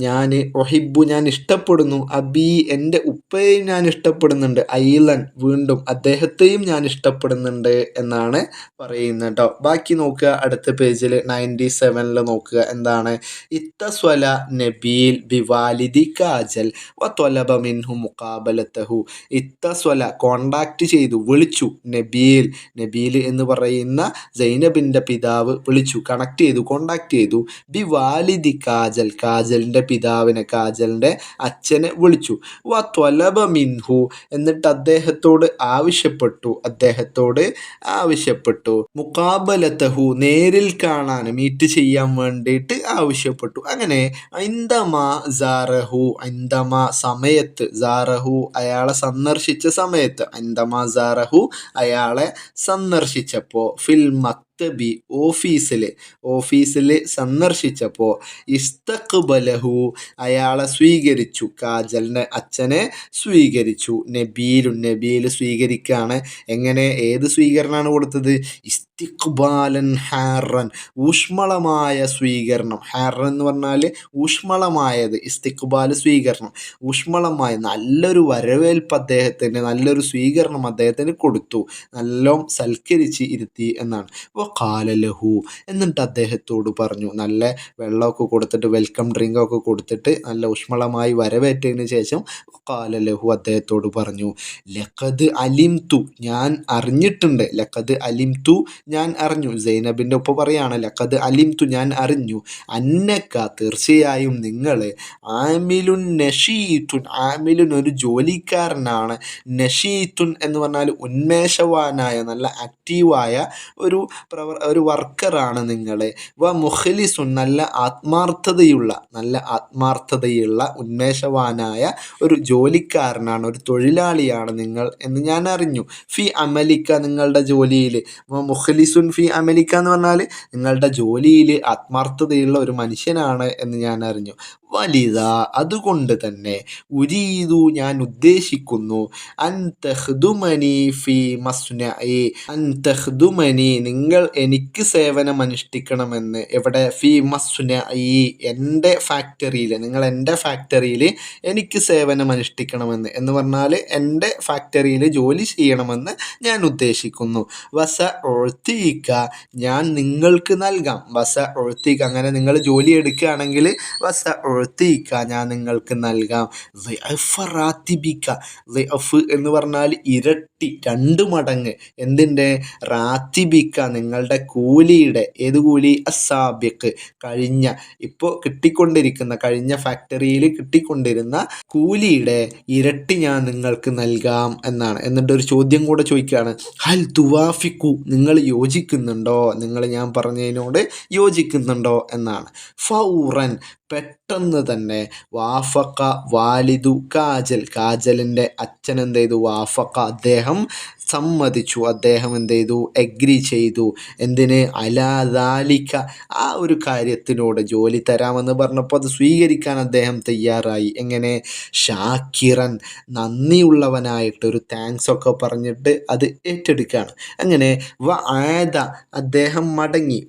ഞാൻ ഒഹിബു ഞാൻ ഇഷ്ടപ്പെടുന്നു, അബി എൻ്റെ ഉപ്പയെയും ഞാൻ ഇഷ്ടപ്പെടുന്നുണ്ട്, ഐലൻ വീണ്ടും അദ്ദേഹത്തെയും ഞാൻ ഇഷ്ടപ്പെടുന്നുണ്ട് എന്നാണ് പറയുന്നത് കേട്ടോ. ബാക്കി നോക്കുക അടുത്ത പേജിൽ 97 നോക്കുക. എന്താണ്? ഇത്തസ്വല നബീൽ ബിവാലിദി കാജൽ വത്വലബ മിൻഹു മുഖാബലത്തഹു, ഇത്തസ്വല കോണ്ടാക്ട് ചെയ്തു, വിളിച്ചു, നബീൽ എന്ന് പറയുന്ന സൈനബിൻ്റെ പിതാവ് വിളിച്ചു, കണക്ട് ചെയ്തു, കോണ്ടാക്ട് ചെയ്തു, ബിവാലിദി കാജലിൻ്റെ പിതാവിനെ, കാജലിൻ്റെ അച്ഛനെ വിളിച്ചു, വത്വലബ മിൻഹു എന്നിട്ട് അദ്ദേഹത്തോട് ആവശ്യപ്പെട്ടു, മുഖാബലത്തഹു നേരിൽ കാണാൻ, മീറ്റ് ചെയ്യാൻ വേണ്ടിയിട്ട് ആവശ്യപ്പെട്ടു. അങ്ങനെ സമയത്ത്, സാറഹു അയാളെ സന്ദർശിച്ച സമയത്ത്, സാറഹു അയാളെ സന്ദർശിച്ചപ്പോൾ, ഫിൽ മക്തബി ഓഫീസിൽ സന്ദർശിച്ചപ്പോൾ, ഇസ്തഖ്ബലഹു അയാളെ സ്വീകരിച്ചു, കാജലിൻ്റെ അച്ഛനെ സ്വീകരിച്ചു. നബീൽ സ്വീകരിക്കുകയാണ്. എങ്ങനെ? ഏത് സ്വീകരണമാണ് കൊടുത്തത്? ഇസ്തിഖ്ബാലൻ ഹാറൻ ഊഷ്മളമായ സ്വീകരണം. ഹാറൻ എന്ന് പറഞ്ഞാൽ ഊഷ്മളമായത്, ഇസ്തിഖ്ബാൽ സ്വീകരണം, ഊഷ്മളമായ നല്ലൊരു വരവേൽപ്പ് അദ്ദേഹത്തിന്, നല്ലൊരു സ്വീകരണം അദ്ദേഹത്തിന് കൊടുത്തു, നല്ലോണം സൽക്കരിച്ച് ഇരുത്തി എന്നാണ്. കാലലഹു എന്നിട്ട് അദ്ദേഹത്തോട് പറഞ്ഞു, നല്ല വെള്ളമൊക്കെ കൊടുത്തിട്ട്, വെൽക്കം ഡ്രിങ്കൊക്കെ കൊടുത്തിട്ട് നല്ല ഊഷ്മളമായി വരവേറ്റതിന് ശേഷം കാലലഹു അദ്ദേഹത്തോട് പറഞ്ഞു, ലഖദ് അലിംതു ഞാൻ അറിഞ്ഞിട്ടുണ്ട്, ലഖദ് അലിംതു ഞാൻ അറിഞ്ഞു. സൈനബിൻ്റെ ഉപ്പ പറയാണ് ലഖദ് അലിംതു ഞാൻ അറിഞ്ഞു അന്നക്ക തീർച്ചയായും നിങ്ങൾ ആമിലുൻ നഷീത്തുൻ, ആമിലുൻ ഒരു ജോലിക്കാരനാണ്, നഷീത്തുൻ എന്ന് പറഞ്ഞാൽ ഉന്മേഷവാനായ നല്ല ആക്റ്റീവായ ഒരു വർക്കറാണ് നിങ്ങൾ, വ മുഖ്ലിസുൻ നല്ല ആത്മാർത്ഥതയുള്ള ഉന്മേഷവാനായ ഒരു ജോലിക്കാരനാണ്, ഒരു തൊഴിലാളിയാണ് നിങ്ങൾ എന്ന് ഞാൻ അറിഞ്ഞു. ഫി അമലിക്ക നിങ്ങളുടെ ജോലിയിൽ, മുഖ്ലിസുൻ ഫി അമലിക്ക എന്ന് പറഞ്ഞാൽ നിങ്ങളുടെ ജോലിയിൽ ആത്മാർത്ഥതയുള്ള ഒരു മനുഷ്യനാണ് എന്ന് ഞാൻ അറിഞ്ഞു. വലിത അതുകൊണ്ട് തന്നെ ഉരീദു ഞാൻ ഉദ്ദേശിക്കുന്നു അൻ തഖ്ദുമനി ഫി മസ്നഇ, അൻ തഖ്ദുമനി നിങ്ങൾ എനിക്ക് സേവനമനുഷ്ഠിക്കണമെന്ന്. എവിടെ? ഫി മസ്നഇ എൻ്റെ ഫാക്ടറിയിൽ, നിങ്ങൾ എൻ്റെ ഫാക്ടറിയിൽ എനിക്ക് സേവനമനുഷ്ഠിക്കണമെന്ന് എന്ന് പറഞ്ഞാൽ എൻ്റെ ഫാക്ടറിയിൽ ജോലി ചെയ്യണമെന്ന് ഞാൻ ഉദ്ദേശിക്കുന്നു. വസ ഒഴുത്തീക്ക ഞാൻ നിങ്ങൾക്ക് നൽകാം, വസ ഒഴുത്തീക്ക അങ്ങനെ നിങ്ങൾ ജോലി എടുക്കുകയാണെങ്കിൽ വസ ഒഴുത്തീക്ക ഞാൻ നിങ്ങൾക്ക് നൽകാം. റാത്തിബിക്ക എന്ന് പറഞ്ഞാൽ ഇരട്ടി, 2 മടങ്ങ്. എന്തിൻ്റെ? റാത്തിബിക്ക നിങ്ങളുടെ കൂലിയുടെ. ഏത് കൂലി? അസാബിക്ക് കഴിഞ്ഞ, ഇപ്പോൾ കിട്ടിക്കൊണ്ടിരിക്കുന്ന, കഴിഞ്ഞ ഫാക്ടറിയിൽ കിട്ടിക്കൊണ്ടിരുന്ന കൂലിയുടെ ഇരട്ടി ഞാൻ നിങ്ങൾക്ക് നൽകാം എന്നാണ്. എന്നിട്ട് ഒരു ചോദ്യം കൂടെ ചോദിക്കുകയാണ്, ഹൽ തുവാഫിക്കു നിങ്ങൾ യോജിക്കുന്നുണ്ടോ, നിങ്ങൾ ഞാൻ പറഞ്ഞതിനോട് യോജിക്കുന്നുണ്ടോ എന്നാണ്. ഫൗറൻ പെട്ടെന്ന് തന്നെ, വാഫക്ക വാലിദു കാജൽ, കാജലിൻ്റെ അച്ഛൻ എന്ത് ചെയ്തു? വാഫക്ക അദ്ദേഹം സമ്മതിച്ചു, അദ്ദേഹം എന്ത് ചെയ്തു? എഗ്രി ചെയ്തു. എന്തിന്? അലാദാലിക്ക ആ ഒരു കാര്യത്തിനോട്, ജോലി തരാമെന്ന് പറഞ്ഞപ്പോൾ അത് സ്വീകരിക്കാൻ അദ്ദേഹം തയ്യാറായി. എങ്ങനെ? ഷാക്കിറൻ നന്ദിയുള്ളവനായിട്ട്, ഒരു താങ്ക്സ് ഒക്കെ പറഞ്ഞിട്ട് അത് ഏറ്റെടുക്കുകയാണ്. അങ്ങനെ വ ആദ അദ്ദേഹം മടങ്ങി,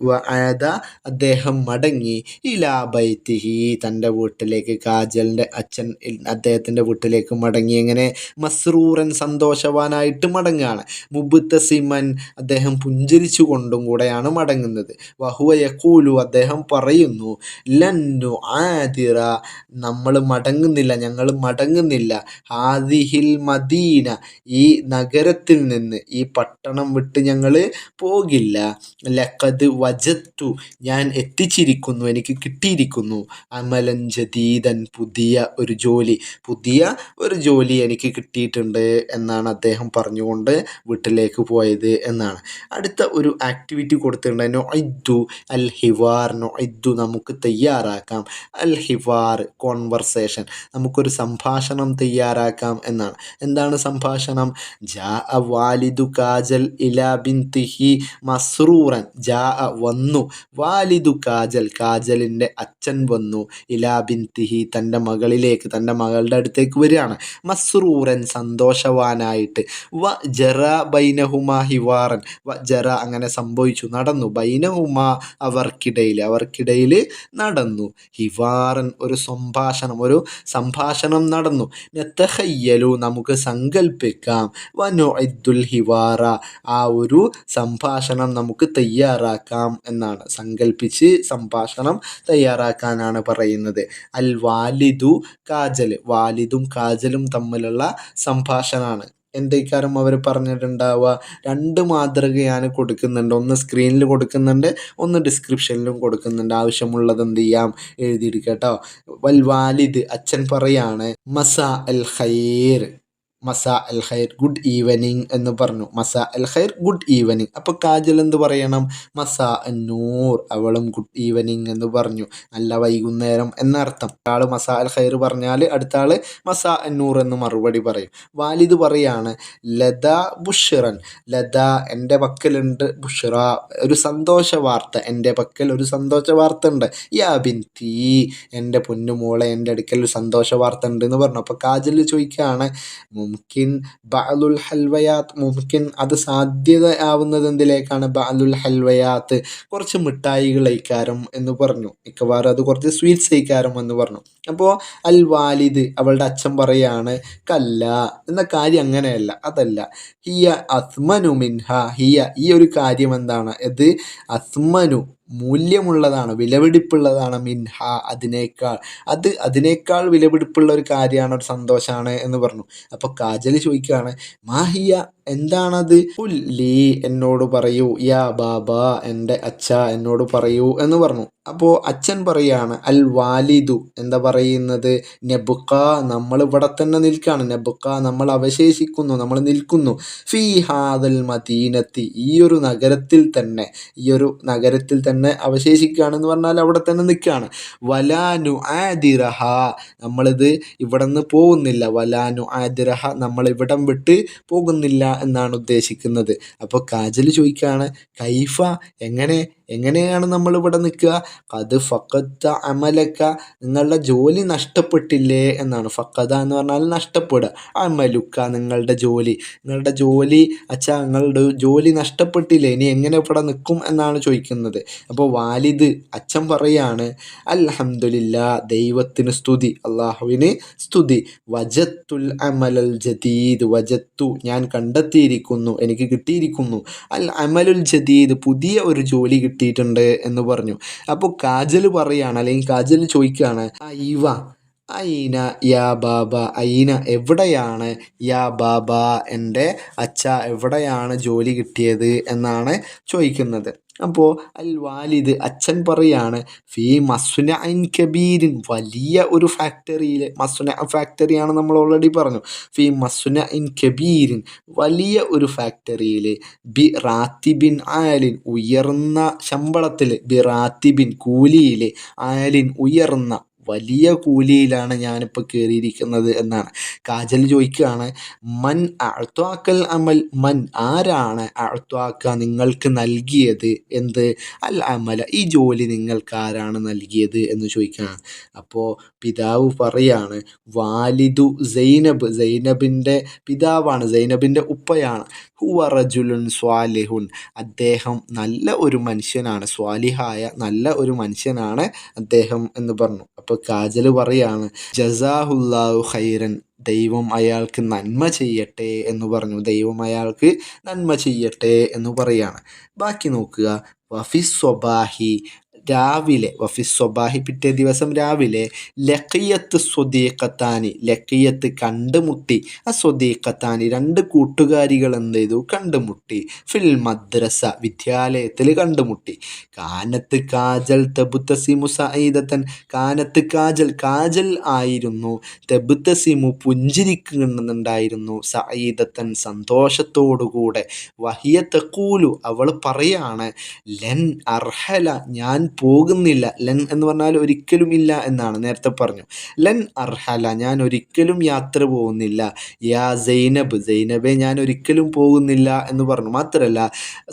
അദ്ദേഹം മടങ്ങി ഇലാ ബൈത്തിഹി തൻ്റെ വീട്ടിലേക്ക്, കാജലിൻ്റെ അച്ഛൻ അദ്ദേഹത്തിൻ്റെ വീട്ടിലേക്ക് മടങ്ങി. എങ്ങനെ? മസ്റൂറൻ സന്തോഷവാനായിട്ട് മടങ്ങുകയാണ്. മുബ്തസിമൻ അദ്ദേഹം പുഞ്ചിരിച്ചു കൊണ്ടും കൂടെയാണ് മടങ്ങുന്നത്. വഹുവ യഖൂലു അദ്ദേഹം പറയുന്നു, ലന്നു ആദിറ നമ്മൾ മടങ്ങുന്നില്ല, ഞങ്ങൾ മടങ്ങുന്നില്ല, ഹാദിഹിൽ മദീന ഈ നഗരത്തിൽ നിന്ന്, ഈ പട്ടണം വിട്ട് ഞങ്ങൾ പോകില്ല. ലഖദ് വജത്തു ഞാൻ എത്തിച്ചിരിക്കുന്നു, എനിക്ക് കിട്ടിയിരിക്കുന്നു, അമലൻ ജദീദൻ പുതിയ ഒരു ജോലി എനിക്ക് കിട്ടിയിട്ടുണ്ട് എന്നാണ് അദ്ദേഹം പറഞ്ഞുകൊണ്ട് വീട്ടിലേക്ക് പോയത് എന്നാണ്. അടുത്ത ഒരു ആക്ടിവിറ്റി കൊടുത്തിട്ടുണ്ട്, നൊഇദ്ദു അൽ ഹിവാർ, നൊഇദ്ദു നമുക്ക് തയ്യാറാക്കാം, അൽ ഹിവാർ കോൺവെർസേഷൻ നമുക്കൊരു സംഭാഷണം തയ്യാറാക്കാം എന്നാണ്. എന്താണ് സംഭാഷണം? ജാ വാലിദു കാജൽ ഇലാ ബിൻതിഹി മസ്റൂറൻ, ജാ വന്നു, വാലിദു കാജൽ കാജലിൻ്റെ അച്ഛൻ വന്നു, ഇലാ ബിൻതിഹി തൻ്റെ മകളിലേക്ക്, തൻ്റെ മകളുടെ അടുത്തേക്ക് വരികയാണ്, മസ്റൂറൻ സന്തോഷവാനായിട്ട്. വ ജറ ബൈനഹുമ ഹിവാറൻ, വ ജറ അങ്ങനെ സംഭവിച്ചു, നടന്നു, ബൈനഹുമ അവർക്കിടയിൽ നടന്നു, ഹിവാറൻ ഒരു സംഭാഷണം നടന്നു. നതഖയ്യലു നമുക്ക് സങ്കൽപ്പിക്കാം, വനുഇദ്ദുൽ ഹിവാറ ആ ഒരു സംഭാഷണം നമുക്ക് തയ്യാറാക്കാം എന്നാണ്. സങ്കൽപ്പിച്ച് സംഭാഷണം തയ്യാറാക്കാനാണ് പറയുന്നത്. അൽ വാലിദു കാജൽ, വാലിദും കാജലും തമ്മിലുള്ള സംഭാഷണമാണ്. എന്തൊക്കെയാരും അവർ പറഞ്ഞിട്ടുണ്ടാവുക? 2 മാതൃകയാണ് കൊടുക്കുന്നുണ്ട്, ഒന്ന് സ്ക്രീനിൽ കൊടുക്കുന്നുണ്ട്, ഒന്ന് ഡിസ്ക്രിപ്ഷനിലും കൊടുക്കുന്നുണ്ട്. ആവശ്യമുള്ളത് എന്ത് ചെയ്യാം? എഴുതിയെടുക്കുക കേട്ടോ. വൽ വാലിദ് അച്ഛൻ പറയാണ്, മസാ അൽ ഖൈർ, മസാ അൽ ഖൈർ ഗുഡ് ഈവനിങ് എന്ന് പറഞ്ഞു. മസാ അൽ ഖൈർ ഗുഡ് ഈവനിങ്. അപ്പോൾ കാജൽ എന്ത് പറയണം? മസാ അന്നൂർ, അവളും ഗുഡ് ഈവനിങ് എന്ന് പറഞ്ഞു, നല്ല വൈകുന്നേരം എന്നർത്ഥം. ആൾ മസാ അൽ ഖൈർ പറഞ്ഞാൽ അടുത്ത ആൾ മസാ അന്നൂർ എന്ന് മറുപടി പറയും. വാലിദ് പറയാണ്, ലദാ ബുഷ്റൻ, ലദാ എൻ്റെ പക്കലുണ്ട്, ബുഷ്റ ഒരു സന്തോഷ വാർത്ത, എൻ്റെ പക്കൽ ഒരു സന്തോഷ വാർത്ത ഉണ്ട്, യാ ബിൻതി എൻ്റെ പൊന്നുമോളെ എൻ്റെ അടുക്കൽ ഒരു സന്തോഷ വാർത്ത ഉണ്ട് എന്ന് പറഞ്ഞു. അപ്പോൾ കാജൽ ചോദിക്കുകയാണ്, മുംകിൻ ബഅലുൽ ഹൽവയാത്ത്, മുംകിൻ അത് സാധ്യത ആവുന്നത് എന്തിലേക്കാണ്? ബഅലുൽ ഹൽവയാത്ത് കുറച്ച് മിഠായികൾ കഴിക്കാരം എന്ന് പറഞ്ഞു, മിക്കവാറും അത് കുറച്ച് സ്വീറ്റ്സ് കഴിക്കാരം എന്ന് പറഞ്ഞു. അപ്പോൾ അൽ വാലിദ് അവളുടെ അച്ഛൻ പറയാണ്, കല്ല എന്ന കാര്യം അങ്ങനെയല്ല, അതല്ല, ഹിയ അസ്മനു മിൻഹ, ഹിയ ഈ ഒരു കാര്യം എന്താണ്? ഇത് അസ്മനു മൂല്യമുള്ളതാണ്, വിലപിടിപ്പുള്ളതാണ്, മിൻഹ അതിനേക്കാൾ വിലപിടിപ്പുള്ള ഒരു കാര്യമാണ്, ഒരു സന്തോഷമാണ് എന്ന് പറഞ്ഞു. അപ്പോൾ കാജൽ ചോദിക്കുകയാണ്, മാഹിയ എന്താണത്? ഖുൽ ലീ, എന്നോട് പറയൂ, യാ ബാബ, എൻ്റെ അച്ഛ എന്നോട് പറയൂ എന്ന് പറഞ്ഞു. അപ്പോൾ അച്ഛൻ പറയാണ്, അൽ വാലിദു, എന്താ പറയുന്നത്? നെബുക്ക, നമ്മൾ ഇവിടെ തന്നെ നിൽക്കുകയാണ്. നെബുക്ക, നമ്മൾ അവശേഷിക്കുന്നു, നമ്മൾ നിൽക്കുന്നു. ഫീ ഹാദൽ മദീനത്തി, ഈ ഒരു നഗരത്തിൽ തന്നെ, ഈ ഒരു നഗരത്തിൽ തന്നെ അവശേഷിക്കുകയാണെന്ന് പറഞ്ഞാൽ അവിടെ തന്നെ നിൽക്കുകയാണ്. വലാനു ആദിറഹ, നമ്മളിത് ഇവിടെ നിന്ന് പോകുന്നില്ല. വലാനു ആദിറഹ, നമ്മൾ ഇവിടം വിട്ട് പോകുന്നില്ല എന്നാണ് ഉദ്ദേശിക്കുന്നത്. അപ്പോൾ കാജൽ ചോദിക്കുകയാണ്, കൈഫ, എങ്ങനെയാണ് നമ്മൾ ഇവിടെ നിൽക്കുക? അത് ഫക്കത്ത അമലക്ക, നിങ്ങളുടെ ജോലി നഷ്ടപ്പെട്ടില്ലേ എന്നാണ്. ഫക്കത എന്ന് പറഞ്ഞാൽ നഷ്ടപ്പെടുക. അമലുക്ക, നിങ്ങളുടെ ജോലി അച്ഛാ, നിങ്ങളുടെ ജോലി നഷ്ടപ്പെട്ടില്ലേ, ഇനി എങ്ങനെ ഇവിടെ നിൽക്കും എന്നാണ് ചോദിക്കുന്നത്. അപ്പോൾ വാലിദ്, അച്ഛൻ പറയാണ്, അൽഹംദുലില്ലാ, ദൈവത്തിന് സ്തുതി, അള്ളാഹുവിന് സ്തുതി. വജത്തുൽ അമലൽ ജദീദ്, വജത്തു, ഞാൻ കണ്ടെത്തിയിരിക്കുന്നു, എനിക്ക് കിട്ടിയിരിക്കുന്നു. അൽ അമലുൽ ജദീദ്, പുതിയ ഒരു ജോലി കിട്ടിയിട്ടുണ്ട് എന്ന് പറഞ്ഞു. അപ്പോൾ കാജൽ പറയാണ്, അല്ലെങ്കിൽ കാജൽ ചോദിക്കുകയാണ്, ഐന യാ ബാബ, ഐന, എവിടെയാണ്, യാ ബാബ, എൻ്റെ അച്ഛ, എവിടെയാണ് ജോലി കിട്ടിയത് എന്നാണ് ചോദിക്കുന്നത്. അപ്പോൾ അൽ വാലിദ്, അച്ഛൻ പറയാണ്, ഫീ മസ്നഇൻ കബീരിൻ, വലിയ ഒരു ഫാക്ടറിയിൽ, ഫാക്ടറിയാണ് നമ്മൾ ഓൾറെഡി പറഞ്ഞു. ഫീ മസ്നഇൻ കബീരിൻ, വലിയ ഒരു ഫാക്ടറിയിൽ, ബി റാത്തിബിൻ ആലിൻ, ഉയർന്ന ശമ്പളത്തിൽ, ബി റാത്തിബിൻ, കൂലിയിൽ, ആലിൻ, ഉയർന്ന വലിയ കൂലിയിലാണ് ഞാനിപ്പോൾ കയറിയിരിക്കുന്നത് എന്നാണ്. കാജൽ ചോദിക്കുകയാണ്, മൻ അഅ്ത്വാക്കൽ അമൽ, മൻ, ആരാണ്, അഅ്ത്വാക്ക, നിങ്ങൾക്ക് നൽകിയത്, എന്ത്, അൽ അമല, ഈ ജോലി നിങ്ങൾക്ക് ആരാണ് നൽകിയത് എന്ന് ചോദിക്കുകയാണ്. അപ്പോൾ പിതാവ് പറയാണ്, വാലിദു സൈനബ്, സൈനബിൻ്റെ പിതാവാണ്, സൈനബിൻ്റെ ഉപ്പയാണ്. ഹുവ റജുലുൻ സ്വാലിഹുൻ, അദ്ദേഹം നല്ല ഒരു മനുഷ്യനാണ്, സ്വാലിഹായ നല്ല ഒരു മനുഷ്യനാണ് അദ്ദേഹം എന്ന് പറഞ്ഞു. അപ്പോൾ കാജൽ പറയാണ്, ജസാഹുല്ലാഹു ഖൈറൻ, ദൈവം അയാൾക്ക് നന്മ ചെയ്യട്ടെ എന്ന് പറഞ്ഞു. ദൈവം അയാൾക്ക് നന്മ ചെയ്യട്ടെ എന്ന് പറയാണ്. ബാക്കി നോക്കുക. വഫിസ് സ്വബാഹി, രാവിലെ, വഫിസ് സ്വബാഹി, പിറ്റേ ദിവസം രാവിലെ, ലഖിയത്ത് സ്വദീഖത്താനി, ലഖിയത്ത്, കണ്ടുമുട്ടി, സ്വദീഖത്താനി, രണ്ട് കൂട്ടുകാരികൾ എന്ത് ചെയ്തു, കണ്ടുമുട്ടി. ഫിൽ മദ്രസ, വിദ്യാലയത്തിൽ കണ്ടുമുട്ടി. കാനത്ത് കാജൽ തബ്തസിമു സഈദത്തൻ, കാനത്ത് കാജൽ, കാജൽ ആയിരുന്നു, തബ്തസിമു, പുഞ്ചിരിക്കുന്നുണ്ടായിരുന്നു, സഈദത്തൻ, സന്തോഷത്തോടുകൂടെ, വഹിയ തഖൂലു, അവൾ പറയാണ്, ലൻ അർഹല, ഞാൻ പോകുന്നില്ല. ലൻ എന്ന് പറഞ്ഞാൽ ഒരിക്കലും ഇല്ല എന്നാണ്, നേരത്തെ പറഞ്ഞു. ലൻ അർഹല, ഞാൻ ഒരിക്കലും യാത്ര പോകുന്നില്ല. യാ സൈനബ്, സൈനബെ, ഞാൻ ഒരിക്കലും പോകുന്നില്ല എന്ന് പറഞ്ഞു. മാത്രമല്ല,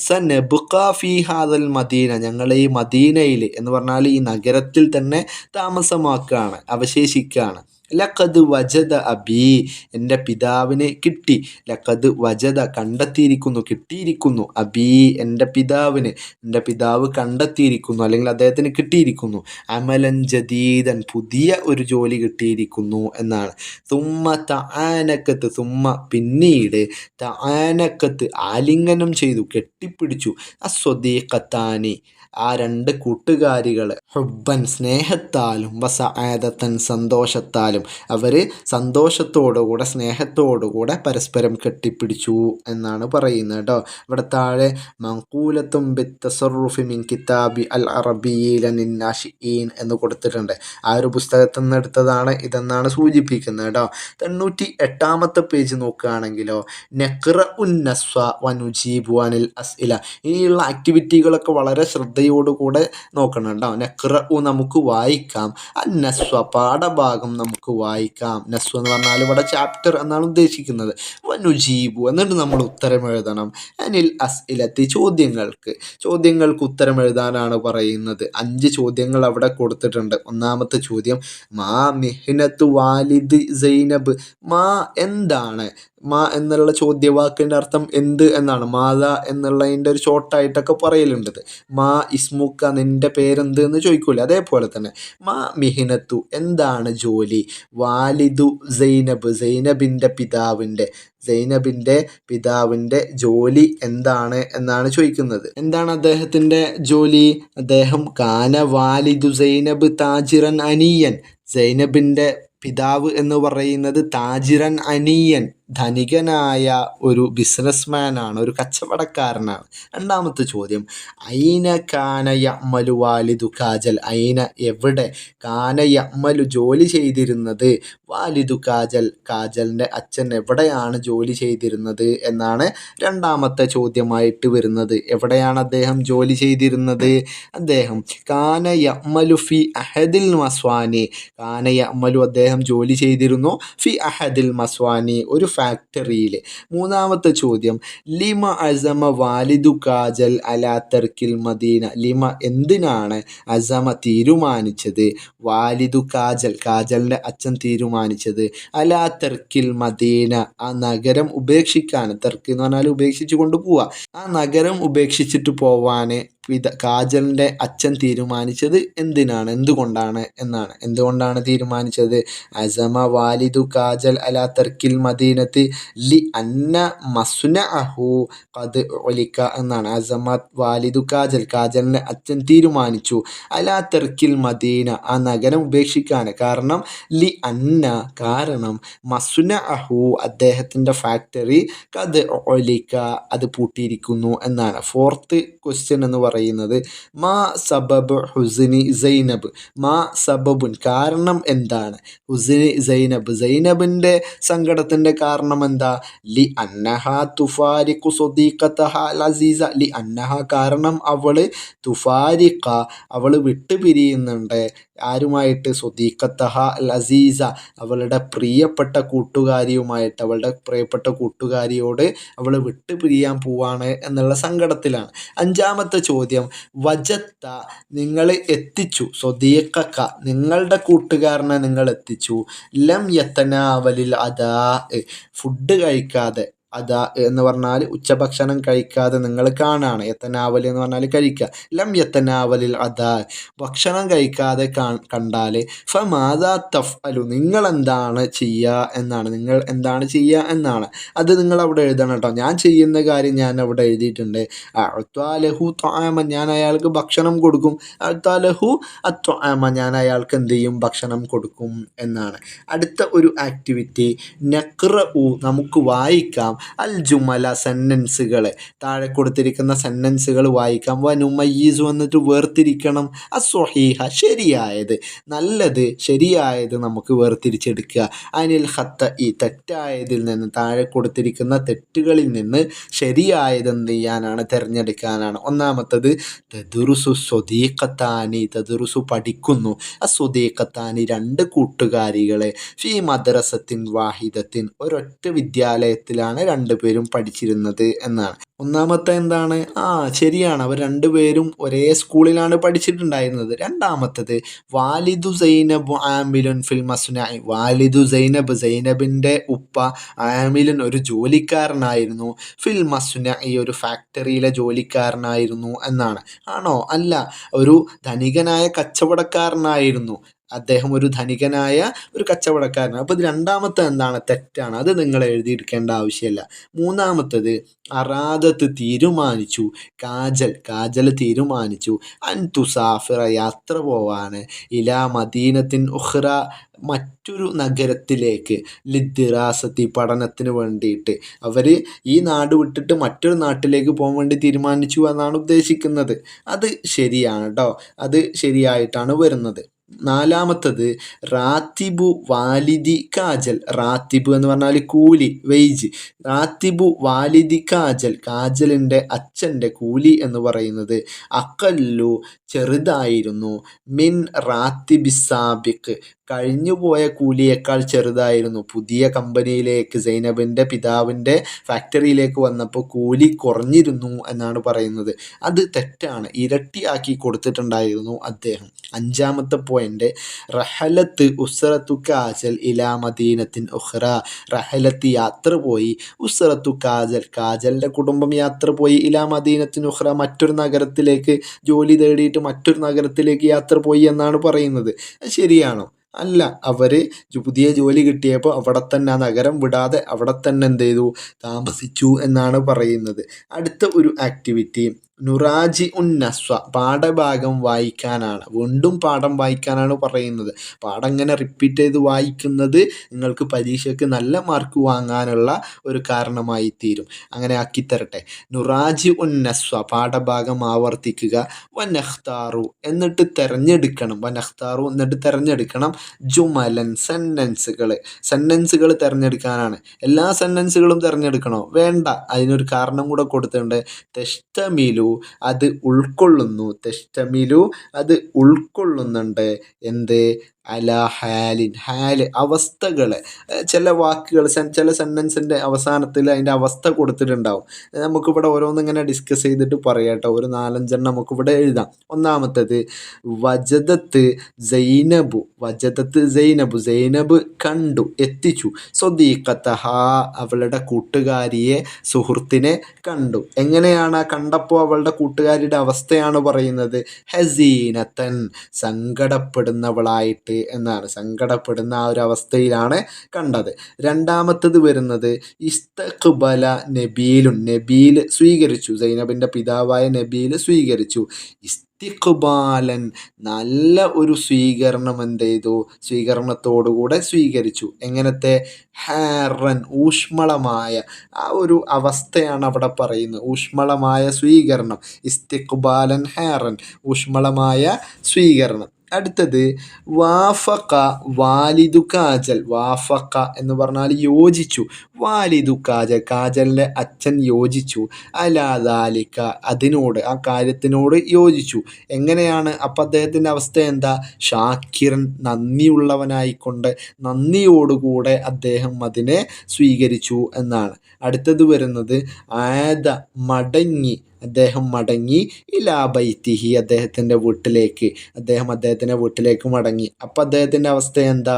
സനബ്ഖാ ഫീ ഹാദൽ മദീന, ഞങ്ങൾ ഈ മദീനയിൽ എന്ന് പറഞ്ഞാൽ ഈ നഗരത്തിൽ തന്നെ താമസമാക്കുകയാണ്, അവശേഷിക്കുകയാണ്. ലഖദ് വജദ അബി, എൻ്റെ പിതാവിന് കിട്ടി. ലഖദ് വജദ, കണ്ടെത്തിയിരിക്കുന്നു, കിട്ടിയിരിക്കുന്നു. അബി, എൻ്റെ പിതാവ് കണ്ടെത്തിയിരിക്കുന്നു, അല്ലെങ്കിൽ അദ്ദേഹത്തിന് കിട്ടിയിരിക്കുന്നു. അമലൻ ജദീദൻ, പുതിയ ഒരു ജോലി കിട്ടിയിരിക്കുന്നു എന്നാണ്. സുമ്മ തആനക്കത്ത്, സുമ്മ, പിന്നീട്, തആനക്കത്ത്, ആലിംഗനം ചെയ്തു, കെട്ടിപ്പിടിച്ചു. അസ്വദീഖത്താനി, ആ രണ്ട് കൂട്ടുകാരികൾ, ഹുബ്ബൻ, സ്നേഹത്താലും, വസആദത്തൻ, സന്തോഷത്താലും, അവർ സന്തോഷത്തോടുകൂടെ സ്നേഹത്തോടുകൂടെ പരസ്പരം കെട്ടിപ്പിടിച്ചു എന്നാണ് പറയുന്നത് കേട്ടോ. ഇവിടെ താഴെ മൻഖൂലത്തും ബിത്തസറുഫി മിൻ കിതാബി അൽ അറബിയ്യിൻ നാഷിഈൻ എന്ന് കൊടുത്തിട്ടുണ്ട്. ആ ഒരു പുസ്തകത്തിൽ നിന്ന് എടുത്തതാണ് ഇതെന്നാണ് സൂചിപ്പിക്കുന്നത് കേട്ടോ. 98-ാമത്തെ പേജ് നോക്കുകയാണെങ്കിലോ, നഖ്റഉൻ നസ്വ വനുജീബു അനിൽ അസ്ഇല, ഇനിയുള്ള ആക്ടിവിറ്റികളൊക്കെ വളരെ ശ്രദ്ധയോടുകൂടെ നോക്കണം കേട്ടോ. നഖ്റഉ, നമുക്ക് വായിക്കാം. നസ്വ, പാഠഭാഗം നമുക്ക് വായിക്കാം. നസ്വ എന്ന് പറഞ്ഞാൽ ഇവിടെ ചാപ്റ്റർ എന്നാണ് ഉദ്ദേശിക്കുന്നത്. വനുജീബു, എന്നിട്ട് നമ്മൾ ഉത്തരം എഴുതണം. അനിൽ അസ്ഇലത്തി, ചോദ്യങ്ങൾക്ക് ഉത്തരം എഴുതാനാണ് പറയുന്നത്. 5 ചോദ്യങ്ങൾ അവിടെ കൊടുത്തിട്ടുണ്ട്. ഒന്നാമത്തെ ചോദ്യം, മാ മിഹ്നത്തു വാലിദ് സൈനബ്, മാ, എന്താണ്, മാ എന്നുള്ള ചോദ്യവാക്കിൻ്റെ അർത്ഥം എന്ത് എന്നാണ്. മാതാ എന്നുള്ളതിൻ്റെ ഒരു ഷോർട്ടായിട്ടൊക്കെ പറയലുണ്ടത്. മാ ഇസ്മുക്ക, നിൻ്റെ പേരെന്ത് എന്ന് ചോദിക്കൂലേ, അതേപോലെ തന്നെ മാ മിഹിനത്തു, എന്താണ് ജോലി, വാലിദു സൈനബ്, സൈനബിൻ്റെ പിതാവിൻ്റെ ജോലി എന്താണ് എന്നാണ് ചോദിക്കുന്നത്. എന്താണ് അദ്ദേഹത്തിൻ്റെ ജോലി? അദ്ദേഹം കാന വാലിദു സൈനബ് താജിറൻ അനിയൻ, സൈനബിൻ്റെ പിതാവ് എന്ന് പറയുന്നത് താജിറൻ അനിയൻ, ധനികനായ ഒരു ബിസിനസ്മാനാണ്, ഒരു കച്ചവടക്കാരനാണ്. രണ്ടാമത്തെ ചോദ്യം, ഐന കാന യഅ്മലു വാലിദു കാജൽ, ഐന എവിടെ, കാന യഅ്മലു ജോലി ചെയ്തിരുന്നത്, വാലിദു കാജൽ കാജലിൻ്റെ അച്ഛൻ എവിടെയാണ് ജോലി ചെയ്തിരുന്നത് എന്നാണ് രണ്ടാമത്തെ ചോദ്യമായിട്ട് വരുന്നത്. എവിടെയാണ് അദ്ദേഹം ജോലി ചെയ്തിരുന്നത്? അദ്ദേഹം കാന യഅ്മലു ഫി അഹദിൽ മസ്വാനി, കാന യഅ്മലു അദ്ദേഹം ജോലി ചെയ്തിരുന്നു, ഫി അഹദിൽ മസ്വാനി ഒരു ഫാക്ടറിയിൽ. മൂന്നാമത്തെ ചോദ്യം, ലിമ അസമ വാലിദു കാജൽ അലാ തർക്കിൽ മദീന, ലിമ എന്തിനാണ്, അസമ തീരുമാനിച്ചത്, വാലിദു കാജൽ കാജലിൻ്റെ അച്ഛൻ തീരുമാനിച്ചത്, അലാ തർക്കിൽ മദീന ആ നഗരം ഉപേക്ഷിക്കാൻ, തർക്ക് എന്ന് പറഞ്ഞാൽ ഉപേക്ഷിച്ച് കൊണ്ടുപോവുക, ആ നഗരം ഉപേക്ഷിച്ചിട്ട് പോവാൻ കാജലിൻ്റെ അച്ഛൻ തീരുമാനിച്ചത് എന്തിനാണ്, എന്തുകൊണ്ടാണ് എന്നാണ്. എന്തുകൊണ്ടാണ് തീരുമാനിച്ചത്? അസമ വാലിദു കാജൽ അലാ തർക്കിൽ മദീനത്ത് ലി അന്ന മസ്നഅഹു ഖദ് ഉലിക എന്നാണ്. അസമ വാലിദു കാജൽ കാജലിൻ്റെ അച്ഛൻ തീരുമാനിച്ചു അലാ തർക്കിൽ മദീന ആ നഗരം ഉപേക്ഷിക്കാൻ, കാരണം ലി അന്ന കാരണം മസ്നഅഹു അദ്ദേഹത്തിൻ്റെ ഫാക്ടറി ഖദ് ഉലിക അത് പൂട്ടിയിരിക്കുന്നു എന്നാണ്. ഫോർത്ത് ക്വസ്റ്റ്യൻ എന്ന് പറയുന്നത്, മാ സബബ് ഹുസ്നി സൈനബ്, മാ സബബുൻ കാരണം എന്താണ്, ഹുസ്നി സൈനബ് സൈനബിൻ്റെ സങ്കടത്തിൻ്റെ കാരണം എന്താ, ലി അന്നഹ തുഫാരിഖു സ്വദീഖതഹ അസീസ, ലി അന്നഹ കാരണം അവൾ, തുഫാരിഖ അവൾ വിട്ടുപിരിയുന്നുണ്ട്, ആരുമായിട്ട്, സ്വദീഖത്തഹ അൽ അസീസ അവളുടെ പ്രിയപ്പെട്ട കൂട്ടുകാരിയുമായിട്ട്, അവളുടെ പ്രിയപ്പെട്ട കൂട്ടുകാരിയോട് അവൾ വിട്ടുപിരിയാൻ പോവാണ് എന്നുള്ള സങ്കടത്തിലാണ്. അഞ്ചാമത്തെ ചോദ്യം, വജത്ത നിങ്ങൾ എത്തിച്ചു, സ്വദീഖക നിങ്ങളുടെ കൂട്ടുകാരനെ നിങ്ങൾ എത്തിച്ചു, ലം യതനാവലിൽ അദാ ഫുഡ് കഴിക്കാതെ, അതാ എന്ന് പറഞ്ഞാൽ ഉച്ചഭക്ഷണം കഴിക്കാതെ നിങ്ങൾ കാണാണ്, യത്തനാവൽ എന്ന് പറഞ്ഞാൽ കഴിക്കുക, ലം യത്തനാവലിൽ അതാ ഭക്ഷണം കഴിക്കാതെ കണ്ടാൽ ഫമാദാ തഫ്അലു നിങ്ങൾ എന്താണ് ചെയ്യുക എന്നാണ്, നിങ്ങൾ എന്താണ് ചെയ്യുക എന്നാണ്. അത് നിങ്ങൾ അവിടെ എഴുതണം കേട്ടോ. ഞാൻ ചെയ്യുന്ന കാര്യം ഞാൻ അവിടെ എഴുതിയിട്ടുണ്ട്. അഅ്താലഹു ത്വആമ ഞാൻ അയാൾക്ക് ഭക്ഷണം കൊടുക്കും, അഅ്താലഹു അത്വആമ ഞാൻ അയാൾക്ക് എന്ത് ചെയ്യും, ഭക്ഷണം കൊടുക്കും എന്നാണ്. അടുത്ത ഒരു ആക്ടിവിറ്റി, നഖ്റഉ നമുക്ക് വായിക്കാം, അൽ ജുമല സെൻറ്റൻസുകൾ, താഴെ കൊടുത്തിരിക്കുന്ന സെൻറ്റൻസുകൾ വായിക്കാം, വനുമയ്യിസു എന്നിട്ട് വേർതിരിക്കണം, അസ്വഹീഹ ശരിയായത്, നല്ലത് ശരിയായത് നമുക്ക് വേർതിരിച്ചെടുക്കുക, അനിൽ ഖത്ത ഈ തെറ്റായതിൽ നിന്ന്, താഴെ കൊടുത്തിരിക്കുന്ന തെറ്റുകളിൽ നിന്ന് ശരിയായത് എന്ത് ചെയ്യാനാണ്, തിരഞ്ഞെടുക്കാനാണ്. ഒന്നാമത്തത്, തദുറുസു സ്വദീഖത്താനി തദുറുസു പഠിക്കുന്നു, അസ്വദീഖത്താനി രണ്ട് കൂട്ടുകാരികളെ, ഫി മദ്രസത്തിൻ വാഹിദത്തിൻ ഒരൊറ്റ വിദ്യാലയത്തിലാണ് രണ്ടുപേരും പഠിച്ചിരുന്നത് എന്നാണ്. ഒന്നാമത്തെ എന്താണ്, ശരിയാണ്, അവർ രണ്ടുപേരും ഒരേ സ്കൂളിലാണ് പഠിച്ചിട്ടുണ്ടായിരുന്നത്. രണ്ടാമത്തത്, വാലിദു സൈനബ് ആമിലുൻ ഫിൽ മസ്നഇ, വാലിദു സൈനബ് സൈനബിൻ്റെ ഉപ്പ ആമിലുൻ ഒരു ജോലിക്കാരനായിരുന്നു, ഫിൽ മസ്നഇ ഒരു ഫാക്ടറിയിലെ ജോലിക്കാരനായിരുന്നു എന്നാണ്. ആണോ? അല്ല, ഒരു ധനികനായ കച്ചവടക്കാരനായിരുന്നു അദ്ദേഹം, ഒരു ധനികനായ ഒരു കച്ചവടക്കാരനാണ്. അപ്പോൾ ഇത് രണ്ടാമത്തെ എന്താണ്, തെറ്റാണ്, അത് നിങ്ങൾ എഴുതിയെടുക്കേണ്ട ആവശ്യമില്ല. മൂന്നാമത്തത്, അറാദത്ത് തീരുമാനിച്ചു, കാജൽ തീരുമാനിച്ചു, അൻ തുസാഫിറ യാത്ര പോവാണ്, ഇലാ മദീനത്തിൻ ഉഖ്റ മറ്റൊരു നഗരത്തിലേക്ക്, ലിദ്ദിറാസത്തി പഠനത്തിന് വേണ്ടിയിട്ട്, അവർ ഈ നാട് വിട്ടിട്ട് മറ്റൊരു നാട്ടിലേക്ക് പോകാൻ വേണ്ടി തീരുമാനിച്ചു എന്നാണ് ഉദ്ദേശിക്കുന്നത്. അത് ശരിയാണ് കേട്ടോ, അത് ശരിയായിട്ടാണ് വരുന്നത്. നാലാമത്തത്, റാത്തിബു വാലിദി കാജൽ, റാത്തിബ് എന്ന് പറഞ്ഞാൽ കൂലി, വെയ്ജ്, റാത്തിബു വാലിദി കാജൽ കാജലിൻ്റെ അച്ഛൻ്റെ കൂലി എന്ന് പറയുന്നത്, അഖല്ലു ചെറുതായിരുന്നു, മിൻ റാത്തിബി സാബിഖ് കഴിഞ്ഞുപോയ കൂലിയേക്കാൾ ചെറുതായിരുന്നു. പുതിയ കമ്പനിയിലേക്ക് സൈനബിൻ്റെ പിതാവിൻ്റെ ഫാക്ടറിയിലേക്ക് വന്നപ്പോൾ കൂലി കുറഞ്ഞിരുന്നു എന്നാണ് പറയുന്നത്. അത് തെറ്റാണ്, ഇരട്ടിയാക്കി കൊടുത്തിട്ടുണ്ടായിരുന്നു അദ്ദേഹം. അഞ്ചാമത്തെ പോയിന്റ്, റഹലത്ത് ഉസ്റത്തു കാജൽ ഇലാ മദീനത്തിൻ ഉഖ്റ, റഹലത്ത് യാത്ര പോയി, ഉസ്റത്തു കാജൽ കാജലിൻ്റെ കുടുംബം യാത്ര പോയി, ഇലാ മദീനത്തിൻ ഉഖ്റ മറ്റൊരു നഗരത്തിലേക്ക്, ജോലി തേടിയിട്ട് മറ്റൊരു നഗരത്തിലേക്ക് യാത്ര പോയി എന്നാണ് പറയുന്നത്. ശരിയാണോ? അല്ല, അവർ പുതിയ ജോലി കിട്ടിയപ്പോൾ അവിടെ തന്നെ ആ നഗരം വിടാതെ അവിടെ തന്നെ എന്ത് ചെയ്തു, താമസിച്ചു എന്നാണ് പറയുന്നത്. അടുത്ത ഒരു ആക്ടിവിറ്റി, നുറാജി ഉന്നസ്വ പാഠഭാഗം വായിക്കാനാണ്. വീണ്ടും പാഠം വായിക്കാനാണ് പറയുന്നത്. പാഠം ഇങ്ങനെ റിപ്പീറ്റ് ചെയ്ത് വായിക്കുന്നത് നിങ്ങൾക്ക് പരീക്ഷയ്ക്ക് നല്ല മാർക്ക് വാങ്ങാനുള്ള ഒരു കാരണമായി തീരും. അങ്ങനെ ആക്കിത്തരട്ടെ. നുറാജി ഉന്നസ്വ പാഠഭാഗം ആവർത്തിക്കുക. വനഖ്താറു എന്നിട്ട് തിരഞ്ഞെടുക്കണം. വനഖ്താറു എന്നിട്ട് തിരഞ്ഞെടുക്കണം. ജുമലൻ സെൻറ്റൻസുകൾ തിരഞ്ഞെടുക്കാനാണ്. എല്ലാ സെൻറ്റൻസുകളും തിരഞ്ഞെടുക്കണോ? വേണ്ട. അതിനൊരു കാരണം കൂടെ കൊടുത്തിട്ടുണ്ട്. തെഷ്തമിലു അത് ഉൾക്കൊള്ളുന്നു. തെഷ്തമിലു അത് ഉൾക്കൊള്ളുന്നുണ്ട്. എന്ത്? അല ഹാലിൻ അവസ്ഥകൾ. ചില വാക്കുകൾ ചില സെൻറ്റൻസിൻ്റെ അവസാനത്തിൽ അതിൻ്റെ അവസ്ഥ കൊടുത്തിട്ടുണ്ടാവും. നമുക്കിവിടെ ഓരോന്നിങ്ങനെ ഡിസ്കസ് ചെയ്തിട്ട് പറയാം കേട്ടോ. ഒരു 4-5 നമുക്കിവിടെ എഴുതാം. ഒന്നാമത്തേത് വജദത്ത് സൈനബ് കണ്ടു, എത്തിച്ചു. സ്വദീഖത്തഹ അവളുടെ കൂട്ടുകാരിയെ, സുഹൃത്തിനെ കണ്ടു. എങ്ങനെയാണ് കണ്ടപ്പോൾ അവളുടെ കൂട്ടുകാരിയുടെ അവസ്ഥയാണ് പറയുന്നത്. ഹസീനത്തൻ സങ്കടപ്പെടുന്നവളായിട്ട് എന്നാണ്. സങ്കടപ്പെടുന്ന ആ ഒരു അവസ്ഥയിലാണ് കണ്ടത്. രണ്ടാമത്തത് വരുന്നത് ഇസ്തഖ്ബല നബീൽ സ്വീകരിച്ചു. സൈനബിൻ്റെ പിതാവായ നബീൽ സ്വീകരിച്ചു. ഇസ്തിഖ്ബാലൻ നല്ല ഒരു സ്വീകരണം എന്ത് ചെയ്തു? സ്വീകരണത്തോടുകൂടെ സ്വീകരിച്ചു. എങ്ങനത്തെ? ഹാറൻ ഊഷ്മളമായ ആ ഒരു അവസ്ഥയാണ് അവിടെ പറയുന്നത്. ഊഷ്മളമായ സ്വീകരണം. ഇസ്തിഖ്ബാലൻ ഹാറൻ ഊഷ്മളമായ സ്വീകരണം. അടുത്തത് വാഫഖ വാലിദു കാജൽ. വാഫഖ എന്ന് പറഞ്ഞാൽ യോജിച്ചു. വാലിദു കാജൽ കാജലിൻ്റെ അച്ഛൻ യോജിച്ചു. അലാ ദാലിക അതിനോട്, ആ കാര്യത്തിനോട് യോജിച്ചു. എങ്ങനെയാണ്? അപ്പം അദ്ദേഹത്തിൻ്റെ അവസ്ഥ എന്താ? ഷാക്കിറൻ നന്ദിയുള്ളവനായിക്കൊണ്ട് നന്ദിയോടുകൂടെ അദ്ദേഹം അതിനെ സ്വീകരിച്ചു എന്നാണ്. അടുത്തത് വരുന്നത് ആദ അദ്ദേഹം മടങ്ങി ഇലാ ബൈത്തിഹി അദ്ദേഹത്തിൻ്റെ വീട്ടിലേക്ക് മടങ്ങി. അപ്പം അദ്ദേഹത്തിൻ്റെ അവസ്ഥ എന്താ?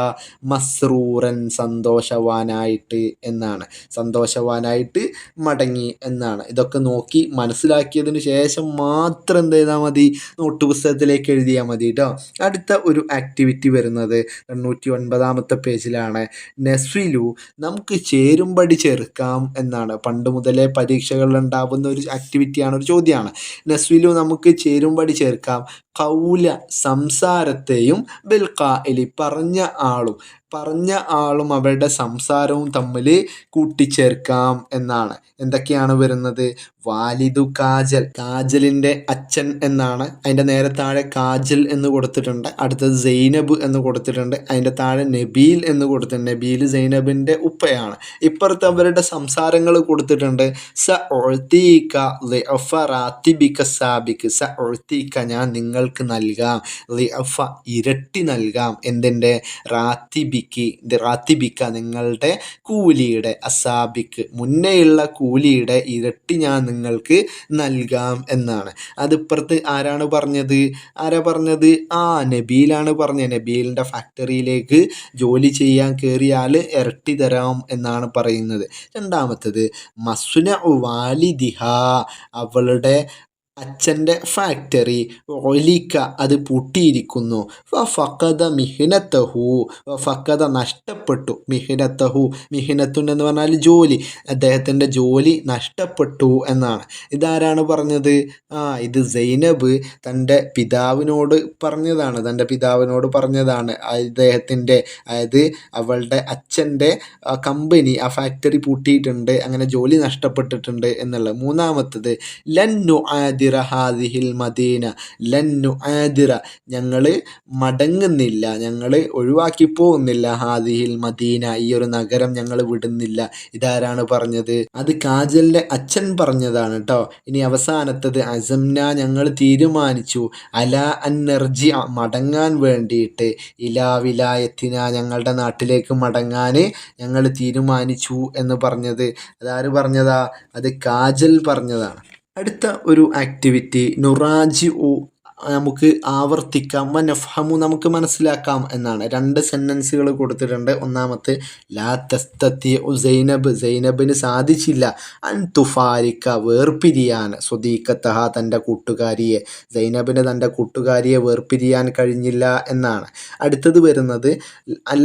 മസ്റൂറൻ സന്തോഷവാനായിട്ട് എന്നാണ്. സന്തോഷവാനായിട്ട് മടങ്ങി എന്നാണ്. ഇതൊക്കെ നോക്കി മനസ്സിലാക്കിയതിന് ശേഷം മാത്രം എന്ത് ചെയ്താൽ മതി? നോട്ട് പുസ്തകത്തിലേക്ക് എഴുതിയാൽ മതി കേട്ടോ. അടുത്ത ഒരു ആക്ടിവിറ്റി വരുന്നത് 99-ാമത്തെ പേജിലാണ്. നെസ്വിലു നമുക്ക് ചേരുംപടി ചേർക്കാം എന്നാണ്. പണ്ട് മുതലേ പരീക്ഷകളിൽ ഉണ്ടാവുന്ന ഒരു ആക്ടിവിറ്റിയാണ്, ഒരു ചോദ്യമാണ്. നെസ്വിലു നമുക്ക് ചേരുംപടി ചേർക്കാം ഖൗല സംസാരത്തെയും ബിൽ ഖാഇലി പറഞ്ഞ ആളും അവരുടെ സംസാരവും തമ്മിൽ കൂട്ടിച്ചേർക്കാം എന്നാണ്. എന്തൊക്കെയാണ് വരുന്നത്? വാലിദു കാജലിൻ്റെ അച്ഛൻ എന്നാണ്. അതിൻ്റെ നേരെ താഴെ കാജൽ എന്ന് കൊടുത്തിട്ടുണ്ട്. അടുത്തത് സൈനബ് എന്ന് കൊടുത്തിട്ടുണ്ട്. അതിൻ്റെ താഴെ നബീൽ എന്ന് കൊടുത്തിട്ടുണ്ട്. നബീൽ സൈനബിൻ്റെ ഉപ്പയാണ്. ഇപ്പുറത്ത് അവരുടെ സംസാരങ്ങൾ കൊടുത്തിട്ടുണ്ട്. ഞാൻ നിങ്ങൾക്ക് നൽകാം ഇരട്ടി നൽകാം. എന്തിൻ്റെ? റാത്തിബിക്ക നിങ്ങളുടെ കൂലിയുടെ, അസാബിക്ക് മുന്നേയുള്ള കൂലിയുടെ ഇരട്ടി ഞാൻ നിങ്ങൾക്ക് നൽകാം എന്നാണ്. അതിപ്പുറത്ത് ആരാണ് പറഞ്ഞത്? നബീലാണ് പറഞ്ഞത്. നബീലിൻ്റെ ഫാക്ടറിയിലേക്ക് ജോലി ചെയ്യാൻ കയറിയാൽ ഇരട്ടി തരാം എന്നാണ് പറയുന്നത്. രണ്ടാമത്തത് മസ്ന വാലിദിഹ അവളുടെ അച്ഛൻ്റെ ഫാക്ടറി ഒലിക്ക അത് പൂട്ടിയിരിക്കുന്നു. ഫഖദ നഷ്ടപ്പെട്ടു. മിഹിനത്തുൻ എന്ന് പറഞ്ഞാൽ ജോലി. അദ്ദേഹത്തിൻ്റെ ജോലി നഷ്ടപ്പെട്ടു എന്നാണ്. ഇതാരാണ് പറഞ്ഞത്? ഇത് സൈനബ് തൻ്റെ പിതാവിനോട് പറഞ്ഞതാണ്. അദ്ദേഹത്തിൻ്റെ, അതായത് അവളുടെ അച്ഛൻ്റെ കമ്പനി, ആ ഫാക്ടറി പൂട്ടിയിട്ടുണ്ട്, അങ്ങനെ ജോലി നഷ്ടപ്പെട്ടിട്ടുണ്ട് എന്നുള്ളത്. മൂന്നാമത്തത് ഞങ്ങൾ മടങ്ങുന്നില്ല, ഞങ്ങൾ ഒഴിവാക്കി പോകുന്നില്ല. ഹാദിഹിൽ മദീന ഈ ഒരു നഗരം ഞങ്ങൾ വിടുന്നില്ല. ഇതാരാണ് പറഞ്ഞത്? അത് കാജലിൻ്റെ അച്ഛൻ പറഞ്ഞതാണ് കേട്ടോ. ഇനി അവസാനത്തത് അസംന ഞങ്ങൾ തീരുമാനിച്ചു. അലാ അന്നർജി മടങ്ങാൻ വേണ്ടിയിട്ട്. ഇലാ വിലായത്തിന ഞങ്ങളുടെ നാട്ടിലേക്ക് മടങ്ങാൻ ഞങ്ങൾ തീരുമാനിച്ചു എന്ന് പറഞ്ഞത് അതാര് പറഞ്ഞതാ? അത് കാജൽ പറഞ്ഞതാണ്. അടുത്ത ഒരു ആക്ടിവിറ്റി നുറാജി നമുക്ക് ആവർത്തിക്കാം, നഫ്ഹമു നമുക്ക് മനസ്സിലാക്കാം എന്നാണ്. രണ്ട് സെൻറ്റൻസുകൾ കൊടുത്തിട്ടുണ്ട്. ഒന്നാമത്തെ ലാ തസ്തത്തി സൈനബ്, സൈനബിന് സാധിച്ചില്ല അൻ തുഫാരിക്ക വേർപിരിയാൻ സ്വദീഖത്തഹ തൻ്റെ കൂട്ടുകാരിയെ, സൈനബിന് തൻ്റെ കൂട്ടുകാരിയെ വേർപിരിയാൻ കഴിഞ്ഞില്ല എന്നാണ്. അടുത്തത് വരുന്നത്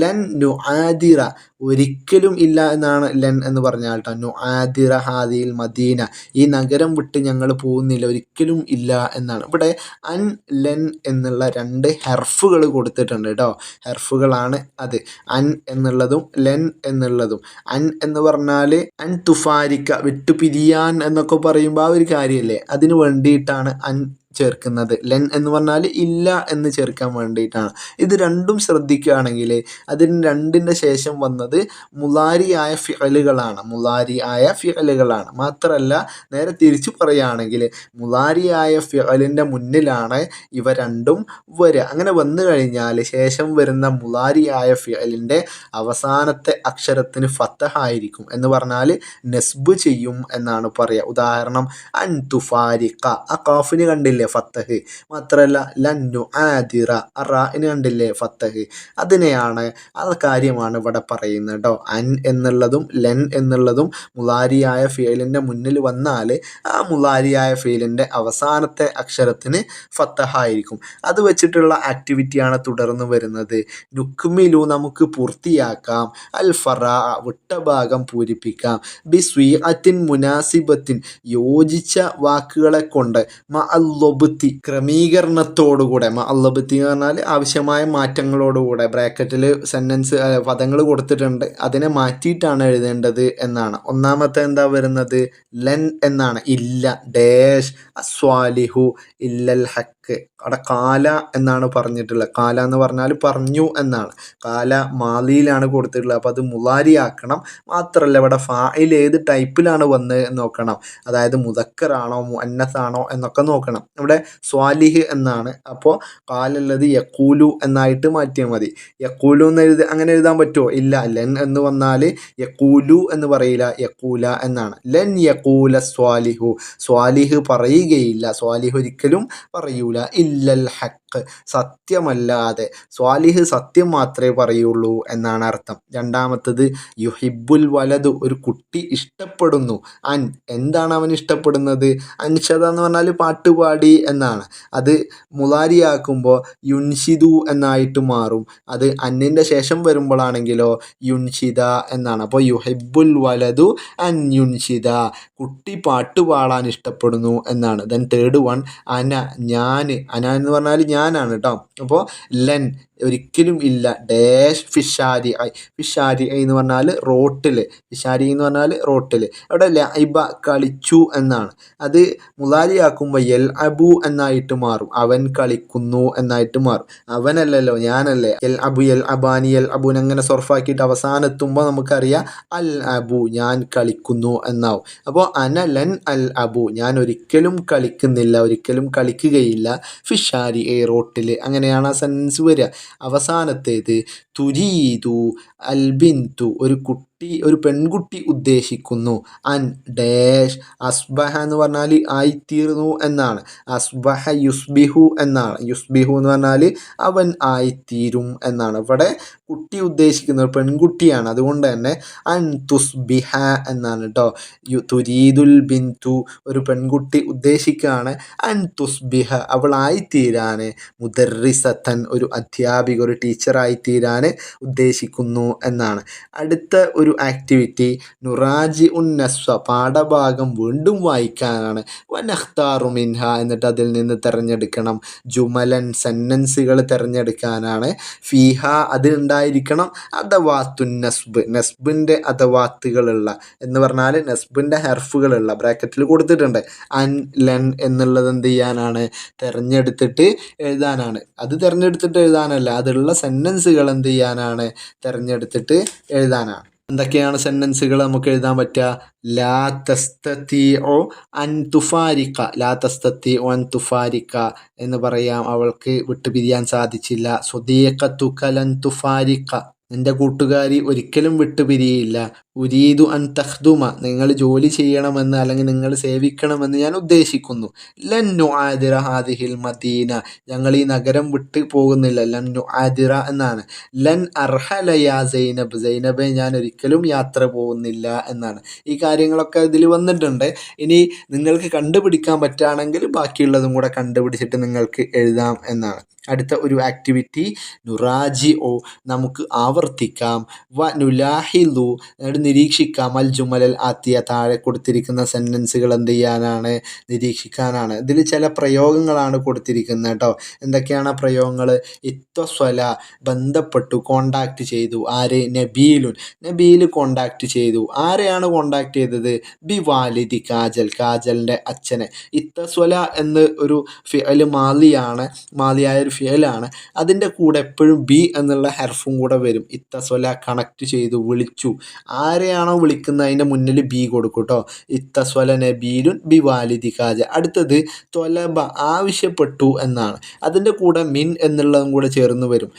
ലൻ നുആദിറ ഒരിക്കലും ഇല്ല എന്നാണ് ലൻ എന്ന് പറഞ്ഞാൽ ട്ടോ. നുആദിറ ഹാദിൽ മദീന ഈ നഗരം വിട്ട് ഞങ്ങൾ പോകുന്നില്ല, ഒരിക്കലും ഇല്ല എന്നാണ്. ഇവിടെ അൻ ലൻ എന്നുള്ള രണ്ട് ഹെർഫുകൾ കൊടുത്തിട്ടുണ്ട് കേട്ടോ. ഹെർഫുകളാണ് അത്, അൻ എന്നുള്ളതും ലെൻ എന്നുള്ളതും. അൻ എന്ന് പറഞ്ഞാൽ അൻ തുഫാരിക്ക വിട്ടുപിരിയാൻ എന്നൊക്കെ പറയുമ്പോൾ ആ ഒരു കാര്യമല്ലേ, അതിന് വേണ്ടിയിട്ടാണ് അൻ ചേർക്കുന്നത്. ലെൻ എന്ന് പറഞ്ഞാൽ ഇല്ല എന്ന് ചേർക്കാൻ വേണ്ടിയിട്ടാണ്. ഇത് രണ്ടും ശ്രദ്ധിക്കുകയാണെങ്കിൽ അതിന് രണ്ടിൻ്റെ ശേഷം വന്നത് മുലാരിയായ ഫിഅലുകളാണ്, മുലാരിയായ ഫിഅലുകളാണ്. മാത്രമല്ല നേരെ തിരിച്ചു പറയുകയാണെങ്കിൽ മുലാരിയായ ഫിഅലിൻ്റെ മുന്നിലാണ് ഇവ രണ്ടും വരിക. അങ്ങനെ വന്നു കഴിഞ്ഞാൽ ശേഷം വരുന്ന മുലാരിയായ ഫിഅലിൻ്റെ അവസാനത്തെ അക്ഷരത്തിന് ഫത്തഹായിരിക്കും എന്ന് പറഞ്ഞാൽ നെസ്ബ് ചെയ്യും എന്നാണ് പറയുക. ഉദാഹരണം അൻ തുഫാരിക്ക, ആ കാഫിന് കണ്ടില്ലേ ഫത്തഹ്. മാത്രമല്ല ലൻ നുആദിറ, റാഇന് കണ്ടില്ലേ ഫത്തഹ്. അതിനെയാണ്, ആ കാര്യമാണ് ഇവിടെ പറയുന്നത് കേട്ടോ. അൻ എന്നുള്ളതും ലെൻ എന്നുള്ളതും മുലാരിയായ ഫീലിൻ്റെ മുന്നിൽ വന്നാൽ ആ മുലാരിയായ ഫീലിൻ്റെ അവസാനത്തെ അക്ഷരത്തിന് ഫത്തഹായിരിക്കും. അത് വെച്ചിട്ടുള്ള ആക്ടിവിറ്റിയാണ് തുടർന്ന് വരുന്നത്. നുക്മിലു നമുക്ക് പൂർത്തിയാക്കാം, അൽ ഫറാ വിട്ട ഭാഗം പൂരിപ്പിക്കാം, ബി സ്വീഅത്തിൻ മുനാസിബത്തിൻ യോജിച്ച വാക്കുകളെ കൊണ്ട്, മ അല്ലൊബത്തി ക്രമീകരണത്തോടുകൂടെ, മ അല്ലൊബത്തി എന്ന് പറഞ്ഞാൽ ആവശ്യമായ മാറ്റങ്ങളോടുകൂടെ. ബ്രാക്കറ്റിൽ സെൻറ്റൻസ് പദങ്ങൾ കൊടുത്തിട്ടുണ്ട്, അതിനെ മാറ്റിയിട്ടാണ് എഴുതേണ്ടത് എന്നാണ്. ഒന്നാമത്തെ എന്താ വരുന്നത്, ലൻ എന്നാണ്, ഇല്ല ഡാഷ് അസ്വാലിഹു ഇല്ലൽ ഹക്ക്. അവിടെ കാല എന്നാണ് പറഞ്ഞിട്ടുള്ളത്. കാല എന്ന് പറഞ്ഞാൽ പറഞ്ഞു എന്നാണ്. കാല മാലിയിലാണ് കൊടുത്തിട്ടുള്ളത്, അപ്പോൾ അത് മുലാരിയാക്കണം. മാത്രമല്ല ഇവിടെ ഫായിൽ ഏത് ടൈപ്പിലാണ് വന്നത് എന്ന് നോക്കണം, അതായത് മുദക്കറാണോ മുഅന്നസാണോ എന്നൊക്കെ നോക്കണം. ഇവിടെ സ്വാലിഹ് എന്നാണ്, അപ്പോൾ കാലുള്ളത് യക്കൂലു എന്നായിട്ട് മാറ്റിയാൽ മതി. യക്കൂലു എന്ന് അങ്ങനെ എഴുതാൻ പറ്റുമോ? ഇല്ല. ലെൻ എന്ന് വന്നാൽ യക്കൂലു എന്ന് പറയില്ല, യക്കൂല എന്നാണ്. ലെൻ യക്കൂല സ്വാലിഹു, സ്വാലിഹ് പറയുകയില്ല, സ്വാലിഹ് ഒരിക്കലും പറയൂല. ഇല്ലൽ ഹക്ക് സത്യമല്ലാതെ, സ്വാലിഹ് സത്യം മാത്രമേ പറയുള്ളൂ എന്നാണ് അർത്ഥം. രണ്ടാമത്തത് യുഹിബുൽ വലതു ഒരു കുട്ടി ഇഷ്ടപ്പെടുന്നു. അൻ എന്താണ് അവൻ ഇഷ്ടപ്പെടുന്നത്, അൻഷദ എന്ന് പറഞ്ഞാൽ പാട്ടുപാടി എന്നാണ്. അത് മുലാരിയാക്കുമ്പോൾ യുൻഷിദു എന്നായിട്ട് മാറും. അത് അന്നിൻ്റെ ശേഷം വരുമ്പോഴാണെങ്കിലോ യുൻഷിദ എന്നാണ്. അപ്പോൾ യുഹിബുൽ വലതു അൻ യുൻഷിദ കുട്ടി പാട്ടുപാടാൻ ഇഷ്ടപ്പെടുന്നു എന്നാണ്. ദെൻ തേർഡ് വൺ അന ഞാൻ, അന എന്ന് പറഞ്ഞാൽ ഞാനാണ് കേട്ടോ. അപ്പോൾ ലെൻ ഒരിക്കലും ഇല്ല ഡാഷ് ഫിഷാരി ഐ, ഫിഷാരി ഐ എന്ന് പറഞ്ഞാൽ റോട്ടിൽ, ഫിഷാരി എന്ന് പറഞ്ഞാൽ റോട്ടിൽ. അവിടെ ലൈബ കളിച്ചു എന്നാണ്. അത് മുലാരിയാക്കുമ്പോൾ എൽ അബു എന്നായിട്ട് മാറും, അവൻ കളിക്കുന്നു എന്നായിട്ട് മാറും. അവനല്ലല്ലോ ഞാനല്ലേ. L Abu L Abani L അബുൻ അങ്ങനെ സൊർഫാക്കിയിട്ട് അവസാനെത്തുമ്പോൾ നമുക്കറിയാം അൽ അബു ഞാൻ കളിക്കുന്നു എന്നാവും. അപ്പോൾ അന ലൻ അൽ അബു ഞാൻ ഒരിക്കലും കളിക്കുന്നില്ല, ഒരിക്കലും കളിക്കുകയില്ല, ഫിഷാരി എ റോട്ടിൽ. അങ്ങനെയാണ് ആ സെൻറ്റൻസ് വരിക. അവസാനത്തേത് തുരീദു അൽ ബിന്തു ഒരു ഒരു പെൺകുട്ടി ഉദ്ദേശിക്കുന്നു. അൻ ഡാഷ് അസ്ബഹ എന്ന് പറഞ്ഞാൽ ആയിത്തീർന്നു എന്നാണ്. അസ്ബഹ യുസ്ബിഹു എന്നാണ്. യുസ്ബിഹു എന്ന് പറഞ്ഞാൽ അവൻ ആയിത്തീരും എന്നാണ്. ഇവിടെ കുട്ടി ഉദ്ദേശിക്കുന്നത് പെൺകുട്ടിയാണ്, അതുകൊണ്ട് തന്നെ അൻ തുസ്ബിഹ എന്നാണ് കേട്ടോ. തുരീദുൽ ബിന്തു ഒരു പെൺകുട്ടി ഉദ്ദേശിക്കുകയാണ്, അൻ തുസ്ബിഹ അവളായിത്തീരാൻ, മുദർറിസത്തൻ ഒരു അധ്യാപിക ഒരു ടീച്ചറായിത്തീരാൻ ഉദ്ദേശിക്കുന്നു എന്നാണ്. അടുത്ത ഒരു ആക്ടിവിറ്റി നുറാജി ഉൻ നസ്വ പാഠഭാഗം വീണ്ടും വായിക്കാനാണ്. വനഖ്താറു മിൻഹ എന്നിട്ട് അതിൽ നിന്ന് തിരഞ്ഞെടുക്കണം. ജുമലൻ സെൻറ്റൻസുകൾ തിരഞ്ഞെടുക്കാനാണ്. ഫീഹ അതിലുണ്ടായിരിക്കണം അദവാത്തുൻ നസ്ബ് നസ്ബിൻ്റെ അദവാത്തുകളുള്ള എന്ന് പറഞ്ഞാൽ നസ്ബിൻ്റെ ഹെർഫുകളുള്ള ബ്രാക്കറ്റിൽ കൊടുത്തിട്ടുണ്ട്. അൻ ലൻ എന്നുള്ളത് എന്ത് ചെയ്യാനാണ്, തിരഞ്ഞെടുത്തിട്ട് എഴുതാനാണ്. അത് തിരഞ്ഞെടുത്തിട്ട് എഴുതാനല്ല, അതുള്ള സെൻറ്റൻസുകൾ എന്ത് ചെയ്യാനാണ്, തിരഞ്ഞെടുത്തിട്ട് എഴുതാനാണ്. എന്തൊക്കെയാണ് സെൻറ്റൻസുകൾ നമുക്ക് എഴുതാൻ പറ്റുക? ലാ തസ്തതിഉ അൻ തുഫാരിക്ക, ലാ തസ്തതിഉ അൻ തുഫാരിക്ക എന്ന് പറയാം, അവൾക്ക് വിട്ടുപിരിയാൻ സാധിച്ചില്ല. സ്വദീഖതുക ലൻ തുഫാരിക്ക നിൻ്റെ കൂട്ടുകാരി ഒരിക്കലും വിട്ടുപിരിയില്ല. ഉരീദു അൻ തഖ്ദുമ, നിങ്ങൾ ജോലി ചെയ്യണമെന്ന് അല്ലെങ്കിൽ നിങ്ങൾ സേവിക്കണമെന്ന് ഞാൻ ഉദ്ദേശിക്കുന്നു. ലൻ നുആദിറ ഹാദിഹിൽ മദീന, ഞങ്ങൾ ഈ നഗരം വിട്ട് പോകുന്നില്ല. ലൻ നുആദിറ എന്നാണ്. ലൻ അർഹല യാ സൈനബ്, സൈനബെ ഞാൻ ഒരിക്കലും യാത്ര പോകുന്നില്ല എന്നാണ്. ഈ കാര്യങ്ങളൊക്കെ ഇതിൽ വന്നിട്ടുണ്ട്. ഇനി നിങ്ങൾക്ക് കണ്ടുപിടിക്കാൻ പറ്റുകയാണെങ്കിൽ ബാക്കിയുള്ളതും കൂടെ കണ്ടുപിടിച്ചിട്ട് നിങ്ങൾക്ക് എഴുതാം എന്നാണ്. അടുത്ത ഒരു ആക്ടിവിറ്റി നുറാജി ഓ, നമുക്ക് ആവർത്തിക്കാം. വ നുലാഹിലു, നിരീക്ഷിക്കാം. അൽ ജുമലൽ ആത്തിയ, താഴെ കൊടുത്തിരിക്കുന്ന സെൻറ്റൻസുകൾ എന്ത് ചെയ്യാനാണ്, നിരീക്ഷിക്കാനാണ്. ഇതിൽ ചില പ്രയോഗങ്ങളാണ് കൊടുത്തിരിക്കുന്നത് കേട്ടോ. എന്തൊക്കെയാണ് ആ പ്രയോഗങ്ങൾ? ഇത്വസ്വല, ബന്ധപ്പെട്ടു, കോണ്ടാക്ട് ചെയ്തു. ആര്? നബീലുൻ, നബീൽ കോണ്ടാക്ട് ചെയ്തു. ആരെയാണ് കോണ്ടാക്ട് ചെയ്തത്? ബി വാലിദി കാജൽ, കാജലിൻ്റെ അച്ഛനെ. ഇത്തസ്വല എന്ന് ഒരു ഫിഅല് മാലിയാണ്, മാലിയായ ഒരു ഫിഅലാണ്. അതിൻ്റെ കൂടെ എപ്പോഴും ബി എന്നുള്ള ഹർഫും കൂടെ വരും. ഇത്തസ്വല കണക്ട് ചെയ്തു, വിളിച്ചു. ആരെയാണോ വിളിക്കുന്നത് അതിൻ്റെ മുന്നിൽ ബി കൊടുക്കും കേട്ടോ. ഇത്തസ്വല നബീലുൻ ബി വാലിദി കാജ. അടുത്തത് ത്വലബ, ആവശ്യപ്പെട്ടു എന്നാണ്. അതിൻ്റെ കൂടെ മിൻ എന്നുള്ളതും കൂടെ ചേർന്ന് വരും.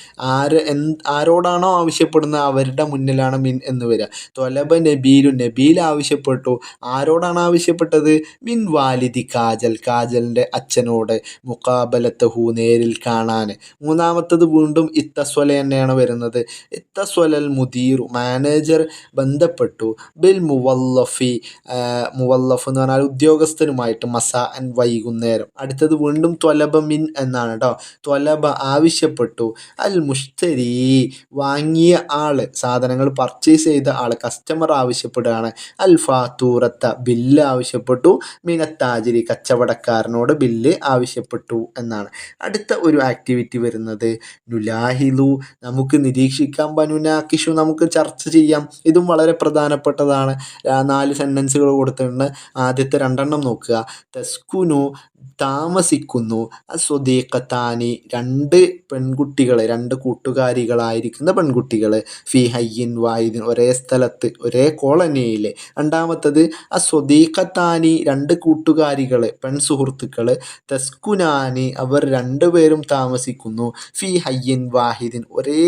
ആരോടാണോ ആവശ്യപ്പെടുന്നത് അവരുടെ മുന്നിലാണ് മിൻ എന്ന് വരിക. ത്വലബ നബീലുൻ, നബീൽ ആവശ്യപ്പെട്ടു. ആരോടാണ് ആവശ്യപ്പെട്ടത്? മിൻ വാലിദി കാജൽ, കാജലിൻ്റെ അച്ഛനോട്. മുഖാബലത്തഹു, നേരിൽ കാണാൻ. മൂന്നാമത്തത് വീണ്ടും ഇത്തസ്വല തന്നെയാണ് വരുന്നത്. ഇത്തസ്വലൽ മുദീറു, മാനേജർ ബന്ധപ്പെട്ടു. ബിൽ മുവല്ലഫി, മുവല്ലഫ് എന്ന് പറഞ്ഞാൽ ഉദ്യോഗസ്ഥനുമായിട്ട്. മസാ അൻ, വൈകുന്നേരം. അടുത്തത് വീണ്ടും ത്വലബ മിൻ എന്നാണ് കേട്ടോ. ത്വലബ ആവശ്യപ്പെട്ടു. അൽ മുഷ്തരി, വാങ്ങിയ ആള്, സാധനങ്ങൾ പർച്ചേസ് ചെയ്ത ആള്, കസ്റ്റമർ ആവശ്യപ്പെടുകയാണ്. അൽ ഫാത്തൂറത്ത, ബില്ല് ആവശ്യപ്പെട്ടു. മിനത്താജിരി, കച്ചവടക്കാരനോട് ബില്ല് ആവശ്യപ്പെട്ടു എന്നാണ്. അടുത്ത ഒരു ആക്ടിവിറ്റി വരുന്നത് നുലാഹിലു, നമുക്ക് നിരീക്ഷിക്കാം. ബനുനാക്കിഷു, നമുക്ക് ചർച്ച ചെയ്യാം. ഇതും വളരെ പ്രധാനപ്പെട്ടതാണ്. 4 സെൻറ്റൻസുകൾ കൊടുത്തിട്ടുണ്ട്. ആദ്യത്തെ 2 നോക്കുക. തസ്കുനു, താമസിക്കുന്നു. അസ്വദീഖത്താനി, 2 പെൺകുട്ടികൾ, 2 കൂട്ടുകാരികളായിരിക്കുന്ന പെൺകുട്ടികൾ. ഫി ഹയ്യിൻ വാഹിദിൻ, ഒരേ സ്ഥലത്ത്, ഒരേ കോളനിയിൽ. രണ്ടാമത്തത് അസ്വദീഖത്താനി, 2 കൂട്ടുകാരികൾ, പെൺസുഹൃത്തുക്കൾ. തസ്കുനാനി, അവർ 2 പേരും താമസിക്കുന്നു. ഫി ഹയ്യിൻ വാഹിദിൻ, ഒരേ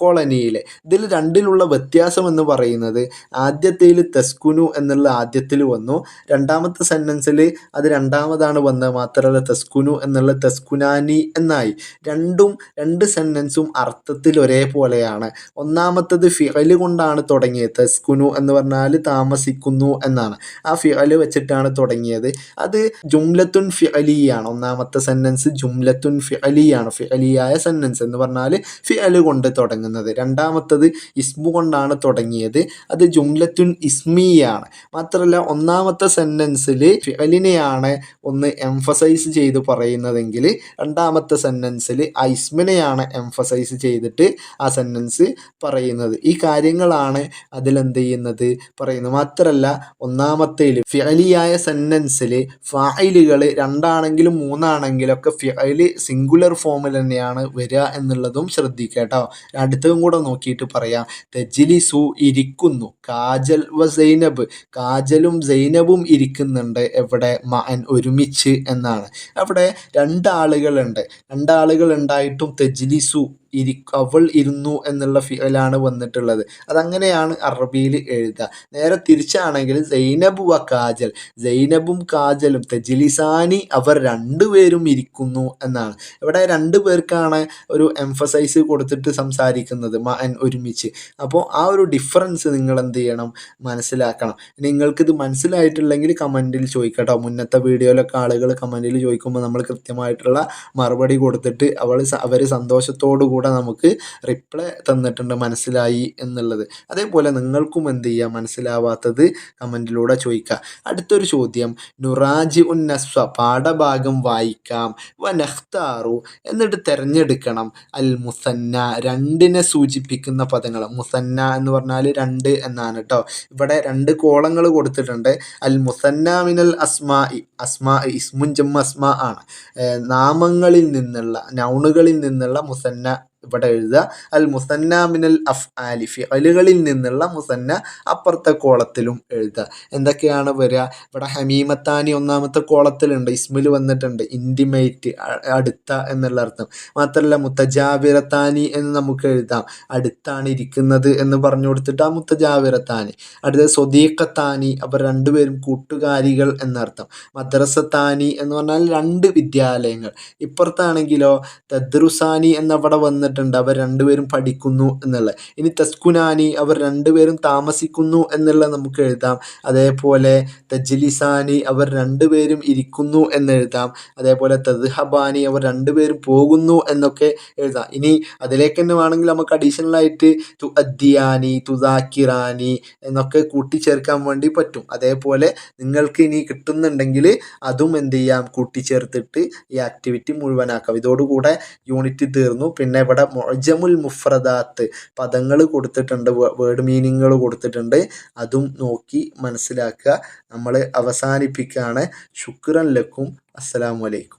കോളനിയിൽ. ഇതിൽ രണ്ടിലുള്ള വ്യത്യാസം എന്ന് പറയുന്നത് ആദ്യത്തേൽ തസ്കുനു എന്നുള്ള ആദ്യത്തിൽ വന്നു, രണ്ടാമത്തെ സെൻറ്റൻസിൽ അത് രണ്ടാമതാണ് വന്നത്. മാത്രമല്ല തസ്കുനു എന്നുള്ള തസ്കുനാനി എന്നായി. 2 സെൻറ്റൻസും അർത്ഥത്തിൽ ഒരേപോലെയാണ്. ഒന്നാമത്തത് ഫിഅല് കൊണ്ടാണ് തുടങ്ങിയത്. തസ്കുനു എന്ന് പറഞ്ഞാൽ താമസിക്കുന്നു എന്നാണ്. ആ ഫിഅല് വെച്ചിട്ടാണ് തുടങ്ങിയത്. അത് ജുംലത്തുൻ ഫിഅലിയാണ്. ഒന്നാമത്തെ സെൻറ്റൻസ് ജുംലത്തുൻ ഫിഅലിയാണ്. ഫിഅലിയായ സെൻറ്റൻസ് എന്ന് പറഞ്ഞാൽ ഫിഅല് കൊണ്ട് തുടങ്ങുന്നത്. രണ്ടാമത്തത് ഇസ്മു കൊണ്ടാണ് തുടങ്ങിയത്. അത് ജുംലത്തുൻ ഇസ്മിയാണ്. മാത്രമല്ല ഒന്നാമത്തെ സെൻറ്റൻസിൽ ഫിഅലിനെയാണ് ഒന്ന് എംഫസൈസ് ചെയ്ത് പറയുന്നതെങ്കിൽ രണ്ടാമത്തെ സെൻറ്റൻസിൽ ആ ഇസ്മിനെയാണ് എംഫസൈസ് ചെയ്തിട്ട് ആ സെൻറ്റൻസ് പറയുന്നത്. ഈ കാര്യങ്ങളാണ് അതിലെന്ത് ചെയ്യുന്നത്, പറയുന്നത്. മാത്രമല്ല ഒന്നാമത്തേൽ ഫിഅലിയായ സെൻറ്റൻസിൽ ഫായിലുകൾ 2 ആണെങ്കിലും 3 ആണെങ്കിലും ഒക്കെ ഫിഅല് സിംഗുലർ ഫോമിൽ തന്നെയാണ് വരിക എന്നുള്ളതും ശ്രദ്ധിക്കുക കേട്ടോ. അടുത്തതും കൂടെ നോക്കിയിട്ട് പറയാം. തജ്ലിസു, ഇരിക്കുന്നു. കാജൽ വ സൈനബ്, കാജലും സൈനബും ഇരിക്കുന്നുണ്ട്. എവിടെ? മഅൻ, ഒരുമിച്ച് എന്നാണ്. അവിടെ 2 ആളുകളുണ്ട്. 2 ആളുകൾ ഉണ്ടായിട്ടും തജ്ലിസു, അവൾ ഇരുന്നു എന്നുള്ള ഫിഅലാണ് വന്നിട്ടുള്ളത്. അതങ്ങനെയാണ് അറബിയിൽ എഴുതുക. നേരെ തിരിച്ചാണെങ്കിൽ സൈനബ് വ കാജൽ, സൈനബും കാജലും. തജ്ലിസാനി, അവർ 2 പേരും ഇരിക്കുന്നു എന്നാണ്. ഇവിടെ 2 പേർക്കാണ് ഒരു എംഫസൈസ് കൊടുത്തിട്ട് സംസാരിക്കുന്നത്, മഅൻ, ഒരുമിച്ച്. അപ്പോൾ ആ ഒരു ഡിഫറൻസ് നിങ്ങൾ എന്ത് ചെയ്യണം, മനസ്സിലാക്കണം. നിങ്ങൾക്കിത് മനസ്സിലായിട്ടില്ലെങ്കിൽ കമൻറ്റിൽ ചോദിക്കട്ടോ. മുന്നത്തെ വീഡിയോയിലൊക്കെ ആളുകൾ കമൻറ്റിൽ ചോദിക്കുമ്പോൾ നമ്മൾ കൃത്യമായിട്ടുള്ള മറുപടി കൊടുത്തിട്ട് അവർ സന്തോഷത്തോടു കൂടെ നമുക്ക് റിപ്ലൈ തന്നിട്ടുണ്ട്, മനസ്സിലായി എന്നുള്ളത്. അതേപോലെ നിങ്ങൾക്കും എന്ത് ചെയ്യുക, മനസ്സിലാവാത്തത് കമൻറ്റിലൂടെ ചോദിക്കുക. അടുത്തൊരു ചോദ്യം, നുറാജി ഉൻ നസ്വ, പാഠഭാഗം വായിക്കാം. വ നഖ്താറു, എന്നിട്ട് തിരഞ്ഞെടുക്കണം. അൽ മുസന്ന, 2നെ സൂചിപ്പിക്കുന്ന പദങ്ങൾ. മുസന്ന എന്ന് പറഞ്ഞാൽ 2 എന്നാണ് കേട്ടോ. ഇവിടെ 2 കോളങ്ങൾ കൊടുത്തിട്ടുണ്ട്. അൽ മുസന്ന മിനൽ അസ്മാഇ, അസ്മാ ഇസ്മുൻ ജം അസ്മാ ആണ്. നാമങ്ങളിൽ നിന്നുള്ള, നൗണുകളിൽ നിന്നുള്ള മുസന്ന ഇവിടെ എഴുതുക. അൽ മുസന്ന മിനൽ അഫ്ആലി, ഫിഅലുകളിൽ നിന്നുള്ള മുസന്ന അപ്പുറത്തെ കോളത്തിലും എഴുതുക. എന്തൊക്കെയാണ് വരിക? ഇവിടെ ഹമീമത്താനി ഒന്നാമത്തെ കോളത്തിലുണ്ട്, ഇസ്മിൽ വന്നിട്ടുണ്ട്, ഇൻറ്റിമേറ്റ്, അടുത്ത എന്നുള്ള അർത്ഥം. മാത്രമല്ല മുത്തജാവിറത്താനി എന്ന് നമുക്ക് എഴുതാം, അടുത്താണ് ഇരിക്കുന്നത് എന്ന് പറഞ്ഞു കൊടുത്തിട്ട് ആ മുത്തജാവിറത്താനി. അടുത്തത് സ്വദീഖത്താനി, അവർ രണ്ടുപേരും കൂട്ടുകാരികൾ എന്നർത്ഥം. മദ്രസത്താനി എന്ന് പറഞ്ഞാൽ രണ്ട് വിദ്യാലയങ്ങൾ. ഇപ്പുറത്താണെങ്കിലോ തദ്രുസാനി എന്നവിടെ വന്നിട്ടുണ്ട്, അവർ രണ്ടുപേരും പഠിക്കുന്നു എന്നുള്ള. ഇനി തസ്കുനാനി, അവർ രണ്ടുപേരും താമസിക്കുന്നു എന്നുള്ള നമുക്ക് എഴുതാം. അതേപോലെ തജ്ലിസാനി, അവർ രണ്ടുപേരും ഇരിക്കുന്നു എന്നെഴുതാം. അതേപോലെ തദ്ഹബാനി, അവർ രണ്ടുപേരും പോകുന്നു എന്നൊക്കെ എഴുതാം. ഇനി അതിലേക്ക് തന്നെ വേണമെങ്കിൽ നമുക്ക് അഡീഷണൽ ആയിട്ട് തുഅദ്ദിയാനി, തുദാക്കിറാനി എന്നൊക്കെ കൂട്ടിച്ചേർക്കാൻ വേണ്ടി പറ്റും. അതേപോലെ നിങ്ങൾക്ക് ഇനി കിട്ടുന്നുണ്ടെങ്കിൽ അതും എന്ത് ചെയ്യാം, കൂട്ടിച്ചേർത്തിട്ട് ഈ ആക്ടിവിറ്റി മുഴുവനാക്കാം. ഇതോടുകൂടെ യൂണിറ്റ് തീർന്നു. പിന്നെ ഇവിടെ മുഅ്ജമുൽ മുഫ്രദാത്ത് പദങ്ങൾ കൊടുത്തിട്ടുണ്ട്, വേർഡ് മീനിങ്ങുകൾ കൊടുത്തിട്ടുണ്ട്, അതും നോക്കി മനസ്സിലാക്കുക. നമ്മൾ അവസാനിപ്പിക്കുകയാണ്. ശുക്രൻ ലക്കും. അസ്സലാമു അലൈക്കും.